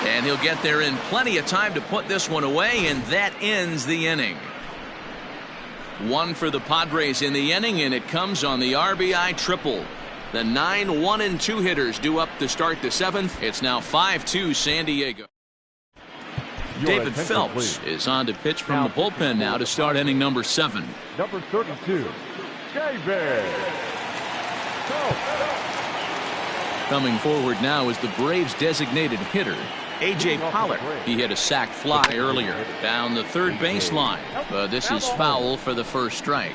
A: And he'll get there in plenty of time to put this one away, and that ends the inning. 1 for the Padres in the inning, and it comes on the RBI triple. The 9 1-2 hitters due up to start the 7th. It's now 5-2 San Diego. David Phelps is on to pitch from the bullpen now to start inning number 7.
E: Number 32, David.
A: Coming forward now is the Braves designated hitter, A.J. Pollard. He hit a sac fly earlier down the third baseline, but this is foul for the first strike.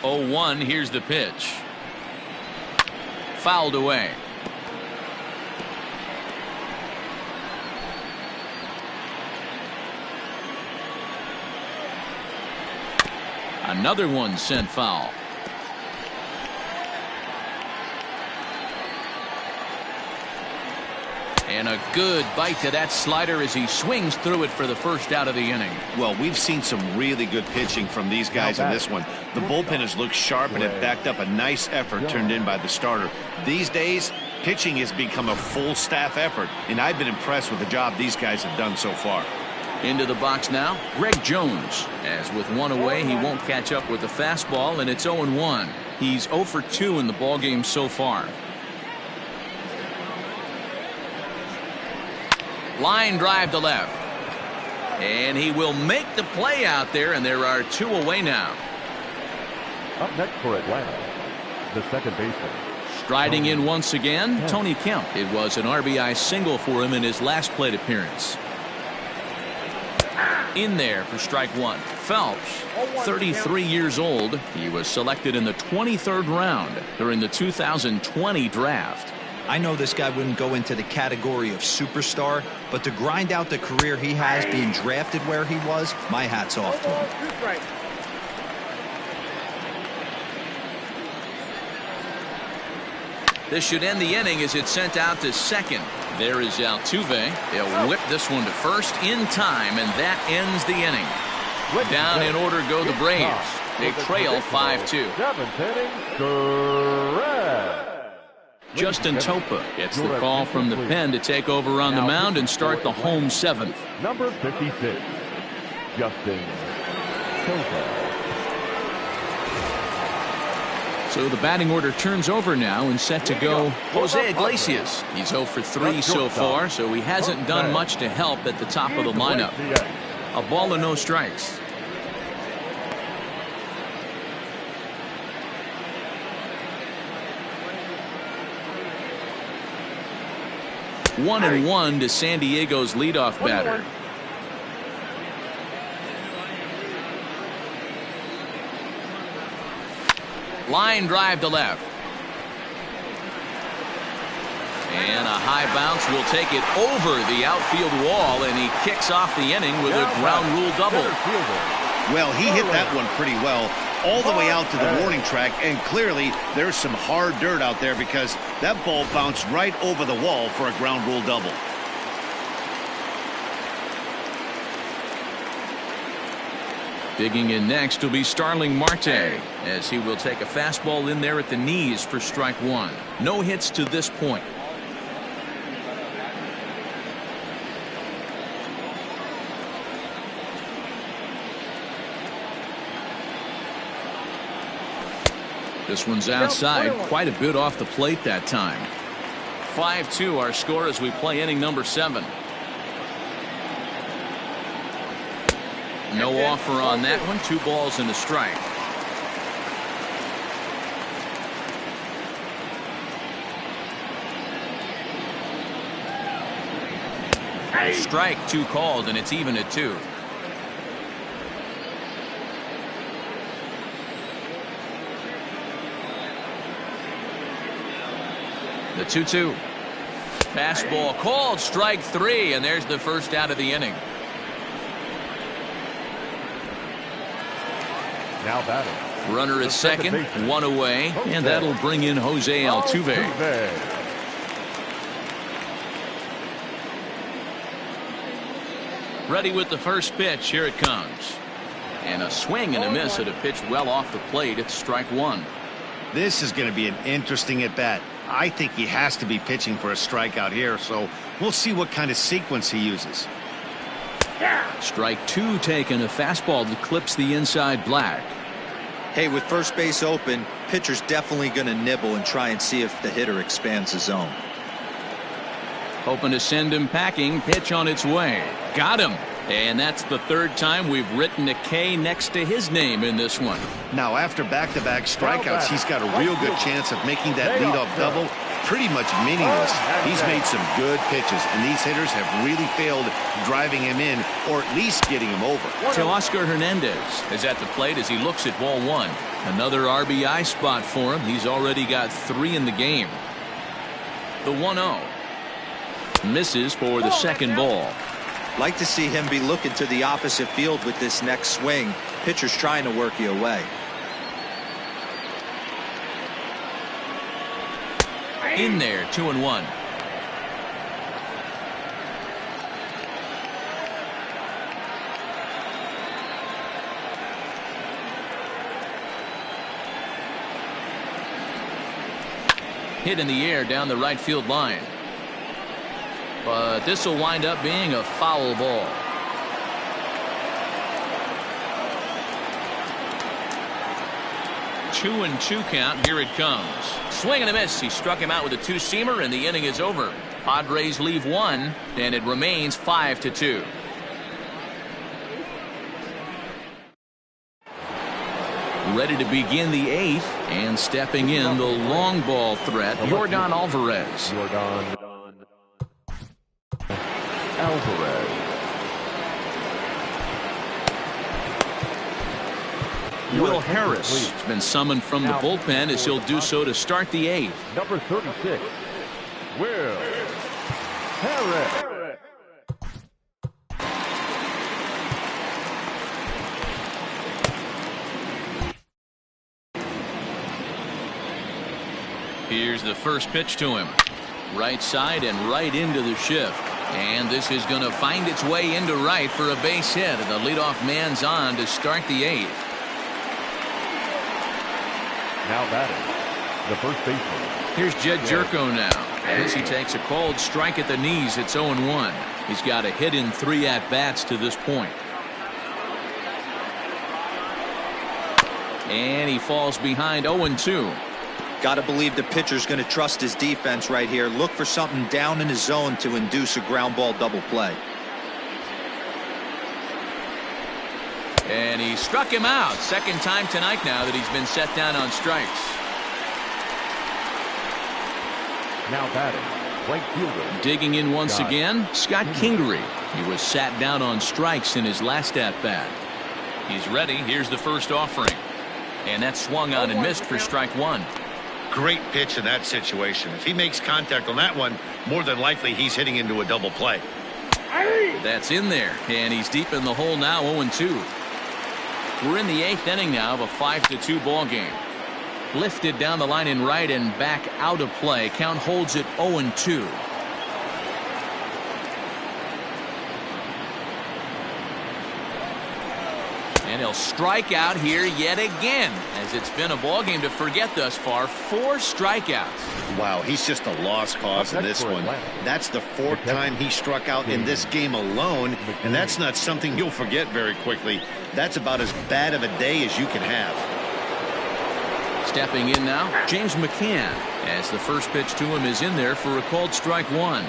A: 0-1, here's the pitch. Fouled away. Another one sent foul. And a good bite to that slider as he swings through it for the first out of the inning.
B: Well, we've seen some really good pitching from these guys in this one. The bullpen has looked sharp, and it backed up a nice effort turned in by the starter. These days, pitching has become a full staff effort, and I've been impressed with the job these guys have done so far.
A: Into the box now, Greg Jones. As with 1 away, he won't catch up with the fastball, and it's 0-1. He's 0 for 2 in the ballgame so far. Line drive to left. And he will make the play out there, and there are 2 away now.
E: Up next for Atlanta, the second baseman.
A: Striding in once again, Tony Kemp. It was an RBI single for him in his last plate appearance. In there for strike 1. Phelps, 33 years old. He was selected in the 23rd round during the 2020 draft.
D: I know this guy wouldn't go into the category of superstar, but to grind out the career he has being drafted where he was, my hat's off to him.
A: This should end the inning as it's sent out to second. There is Altuve. They'll whip this one to first in time, and that ends the inning. Down in order go the Braves. They trail 5-2. Justin Topa gets the call from the pen to take over on the mound and start the home 7th.
E: Number 56, Justin Topa.
A: So the batting order turns over now and set to go Jose Iglesias. He's 0 for 3 so far, so he hasn't done much to help at the top of the lineup. A ball and no strikes. One and 1 to San Diego's leadoff batter. Line drive to left. And a high bounce will take it over the outfield wall, and he kicks off the inning with a ground rule double.
B: Well, he hit that one pretty well all the way out to the warning track, and clearly there's some hard dirt out there because that ball bounced right over the wall for a ground rule double.
A: Digging in next will be Starling Marte, as he will take a fastball in there at the knees for strike one. No hits to this point. This one's outside, quite a bit off the plate that time. 5-2 our score as we play inning number 7. No offer on that one. 2 balls and a strike. Strike 2 called, and it's even at 2. The 2-2. Fastball called, strike 3, and there's the first out of the inning.
E: Now batting.
A: Runner at second, 1 away, and that'll bring in Jose Altuve. Ready with the first pitch. Here it comes. And a swing and a miss at a pitch well off the plate. It's strike 1.
B: This is going to be an interesting at bat. I think he has to be pitching for a strikeout here, so we'll see what kind of sequence he uses.
A: Strike 2 taken. A fastball that clips the inside black.
D: Hey, with first base open, pitcher's definitely going to nibble and try and see if the hitter expands the zone.
A: Hoping to send him packing. Pitch on its way. Got him. And that's the 3rd time we've written a K next to his name in this one.
B: Now, after back-to-back strikeouts, he's got a real good chance of making that leadoff double pretty much meaningless. He's made some good pitches, and these hitters have really failed driving him in or at least getting him over.
A: Teoscar Hernandez is at the plate as he looks at ball 1. Another RBI spot for him. He's already got 3 in the game. The 1-0. Misses for the second ball.
D: Like to see him be looking to the opposite field with this next swing. Pitcher's trying to work you away.
A: In there, 2-1. Hit in the air down the right field line. But this will wind up being a foul ball. Two and 2 count. Here it comes. Swing and a miss. He struck him out with a 2-seamer, and the inning is over. Padres leave 1, and it remains 5-2. Ready to begin the 8th, and stepping in the long ball threat, Yordan Alvarez.
E: Alvarez.
A: Will Harris has been summoned from the bullpen as he'll do so to start the 8th.
E: Number 36, Will Harris.
A: Here's the first pitch to him. Right side and right into the shift. And this is going to find its way into right for a base hit. And the leadoff man's on to start the 8th.
E: Now batting, the first baseman.
A: Here's Jed Jerko now as he takes a called strike at the knees. It's 0-1. He's got a hit in 3 at-bats to this point. And he falls behind 0-2.
D: Got to believe the pitcher's going to trust his defense right here. Look for something down in his zone to induce a ground ball double play.
A: And he struck him out. Second time tonight now that he's been set down on strikes.
E: Now batting, right fielder.
A: Digging in once again, Scott Kingery. He was sat down on strikes in his last at-bat. He's ready. Here's the first offering. And that swung on and missed for strike one.
B: Great pitch in that situation. If he makes contact on that one, more than likely he's hitting into a double play.
A: That's in there, and he's deep in the hole now, 0-2. We're in the 8th inning now of a 5-2 ball game. Lifted down the line in right and back out of play. Count holds it 0-2. And he'll strike out here yet again, as it's been a ball game to forget thus far. 4 strikeouts.
B: Wow, he's just a lost cause in this one. That's the 4th time he struck out in this game alone, and that's not something you'll forget very quickly. That's about as bad of a day as you can have.
A: Stepping in now, James McCann, as the first pitch to him is in there for a called strike one.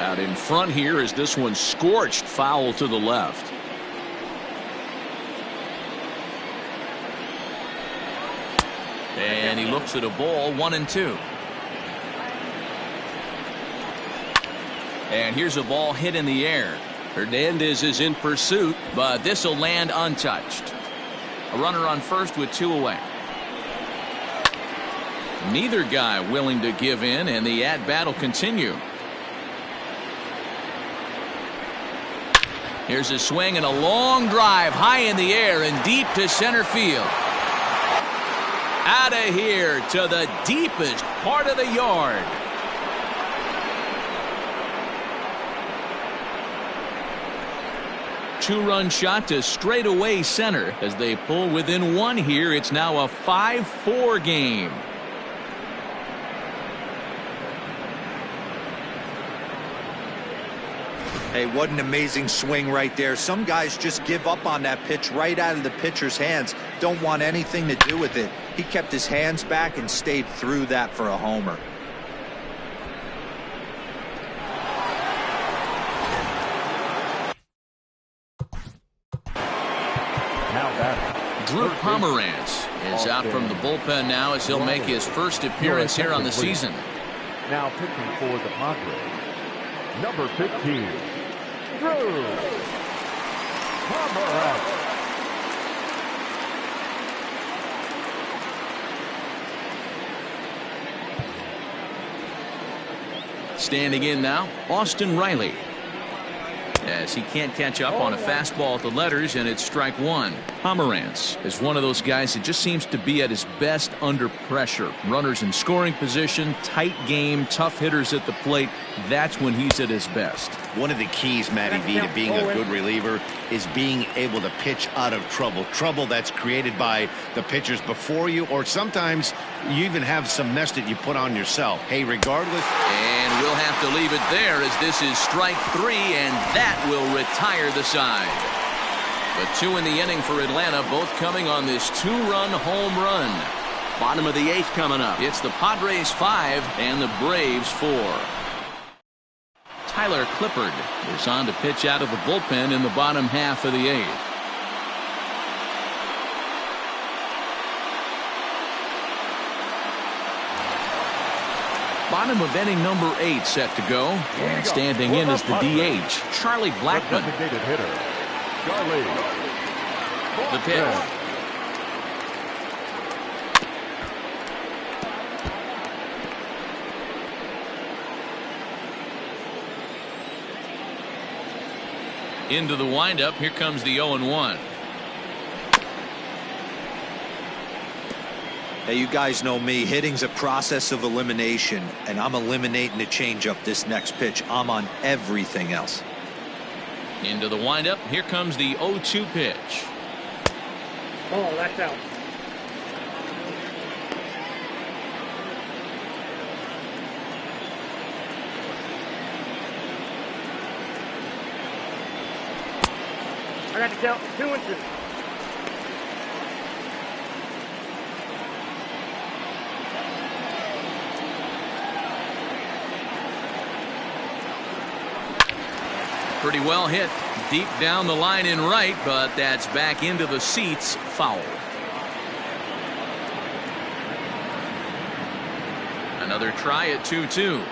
A: Out in front here as this one scorched foul to the left. And he looks at a ball, 1-2. And here's a ball hit in the air. Hernandez is in pursuit, but this will land untouched. A runner on first with 2 away. Neither guy willing to give in, and the at-bat will continue. Here's a swing and a long drive high in the air and deep to center field. Out of here to the deepest part of the yard. Two-run shot to straightaway center as they pull within 1 here. It's now a 5-4 game.
D: Hey, what an amazing swing right there. Some guys just give up on that pitch right out of the pitcher's hands. Don't want anything to do with it. He kept his hands back and stayed through that for a homer.
A: Drew Pomeranz is out from the bullpen now as he'll make his first appearance here on the season.
E: Now pitching for the Padres, number 15, Drew Pomeranz.
A: Standing in now, Austin Riley. As he can't catch up on a fastball at the letters, and it's strike one. Pomeranz is one of those guys that just seems to be at his best under pressure. Runners in scoring position, tight game, tough hitters at the plate. That's when he's at his best.
B: One of the keys, Matty V, to being a good reliever is being able to pitch out of trouble. Trouble that's created by the pitchers before you, or sometimes you even have some mess that you put on yourself. Hey, regardless.
A: And we'll have to leave it there as this is strike three, and that will retire the side. The 2 in the inning for Atlanta, both coming on this 2-run home run. Bottom of the 8th coming up. It's the Padres 5 and the Braves 4. Tyler Clippard is on to pitch out of the bullpen in the bottom half of the 8th. Bottom of inning number 8 set to go. And standing in is the DH, Charlie Blackmon.
E: Designated hitter, Charlie.
A: The pitch. Into the windup. Here comes the 0-1.
D: Hey, you guys know me. Hitting's a process of elimination, and I'm eliminating the changeup this next pitch. I'm on everything else.
A: Into the windup. Here comes the 0-2 pitch.
H: Oh, that's out. I got to count 2 inches.
A: Pretty well hit deep down the line in right, but that's back into the seats. Foul. Another try at 2-2.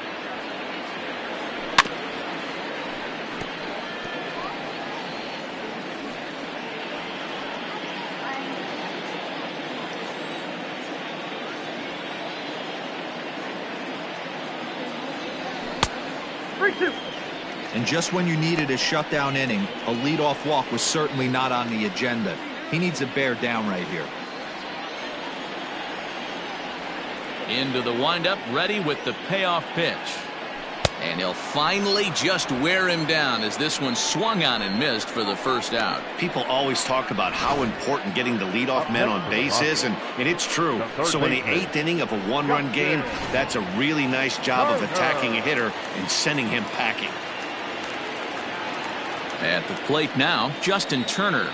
H: 3-2.
D: And just when you needed a shutdown inning, a leadoff walk was certainly not on the agenda. He needs to bear down right here.
A: Into the windup, ready with the payoff pitch. And he'll finally just wear him down as this one swung on and missed for the first out.
B: People always talk about how important getting the leadoff man on base is, and it's true. So in the 8th inning of a one-run game, that's a really nice job of attacking a hitter and sending him packing.
A: At the plate now, Justin Turner.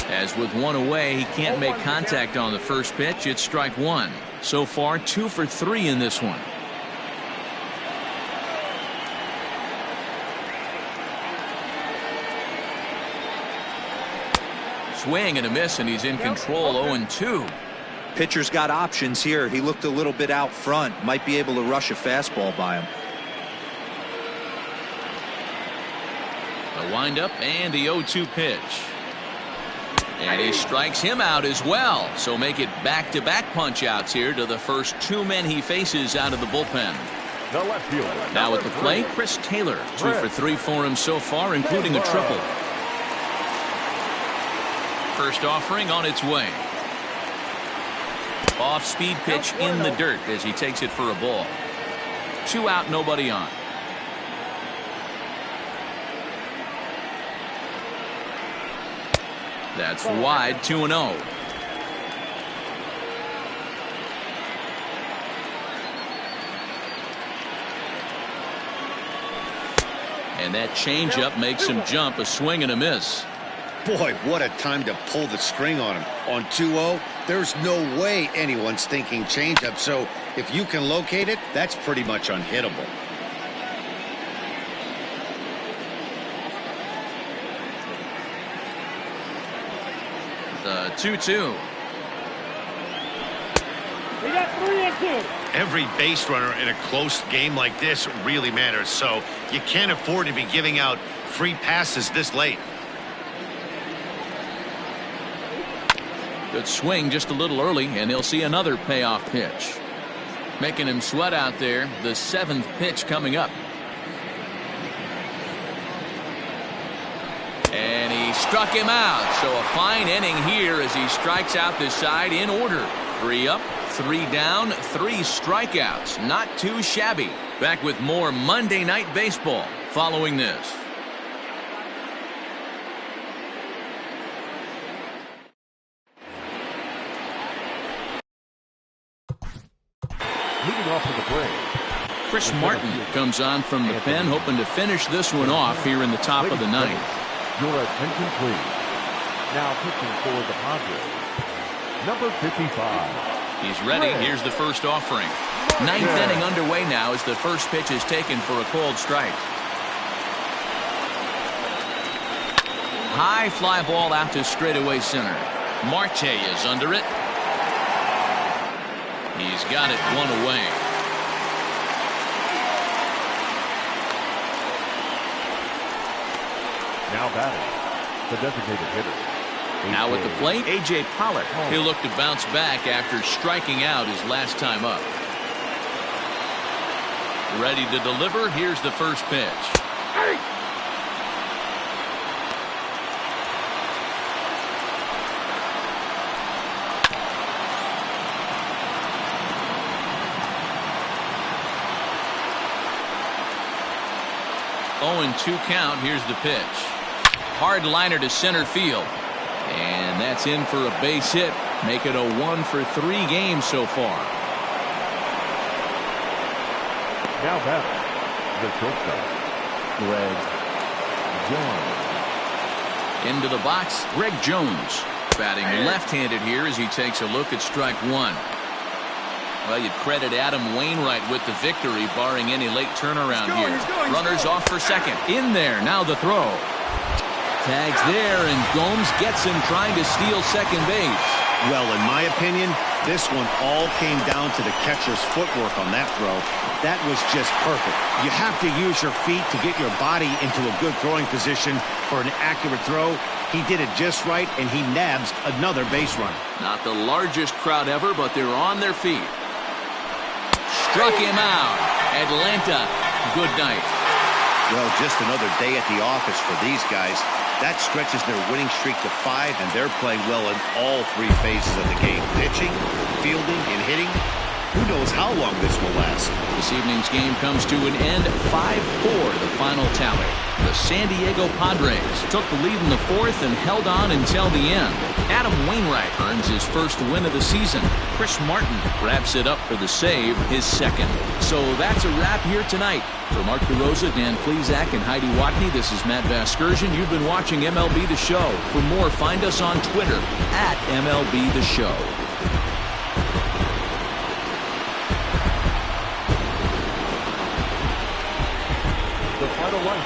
A: As with one away, he can't make contact on the first pitch. It's strike one. So far, 2 for 3 in this one. Swing and a miss, and he's in control. 0-2.
D: Pitcher's got options here. He looked a little bit out front. Might be able to rush a fastball by him.
A: The windup and the 0-2 pitch. And he strikes him out as well. So make it back-to-back punch-outs here to the first 2 men he faces out of the bullpen.
E: The left fielder.
A: Now at the plate, Chris Taylor. 2 for 3 for him so far, including a triple. First offering on its way. Off-speed pitch in the dirt as he takes it for a ball. 2 out, nobody on. That's wide, 2-0. And that changeup makes him jump. A swing and a miss.
B: Boy, what a time to pull the string on him. On 2-0, there's no way anyone's thinking changeup. So if you can locate it, that's pretty much unhittable.
A: The 2-2.
H: We got 3-2.
B: Every base runner in a close game like this really matters. So you can't afford to be giving out free passes this late.
A: Good swing just a little early, and he'll see another payoff pitch. Making him sweat out there. The 7th pitch coming up. And he struck him out. So a fine inning here as he strikes out this side in order. 3 up, 3 down, 3 strikeouts. Not too shabby. Back with more Monday Night Baseball following this.
E: Leading off to the plate.
A: Chris Martin comes on from the pen, hoping to finish this one off here in the top of the 9th.
E: Your attention, please. Now pitching for the Padres, number 55.
A: He's ready. Here's the first offering. 9th inning underway now as the first pitch is taken for a called strike. High fly ball out to straightaway center. Marte is under it. He's got it 1 away.
E: Now batting, the designated hitter.
A: Now at the plate, A.J. Pollock. He'll look to bounce back after striking out his last time up. Ready to deliver. Here's the first pitch. 0-2 count. Here's the pitch. Hard liner to center field. And that's in for a base hit. Make it a 1 for 3 game so far.
E: Now batting, the shortstop, Greg Jones.
A: Into the box, Greg Jones. Batting left-handed here as he takes a look at strike 1. Well, you'd credit Adam Wainwright with the victory, barring any late turnaround here. Runners off for second. In there, now the throw. Tags there, and Gomes gets him trying to steal second base.
B: Well, in my opinion, this one all came down to the catcher's footwork on that throw. That was just perfect. You have to use your feet to get your body into a good throwing position for an accurate throw. He did it just right, and he nabs another base runner.
A: Not the largest crowd ever, but they're on their feet. Struck him out. Atlanta good night.
B: Well, just another day at the office for these guys. That stretches their winning streak to 5, and they're playing well in all 3 phases of the game. Pitching, fielding, and hitting. Who knows how long this will last?
A: This evening's game comes to an end, 5-4 the final tally. The San Diego Padres took the lead in the 4th and held on until the end. Adam Wainwright earns his first win of the season. Chris Martin wraps it up for the save, his second. So that's a wrap here tonight. For Mark DeRosa, Dan Plesac, and Heidi Watney, this is Matt Vasgersian. You've been watching MLB The Show. For more, find us on Twitter at MLB The Show.
E: The final line.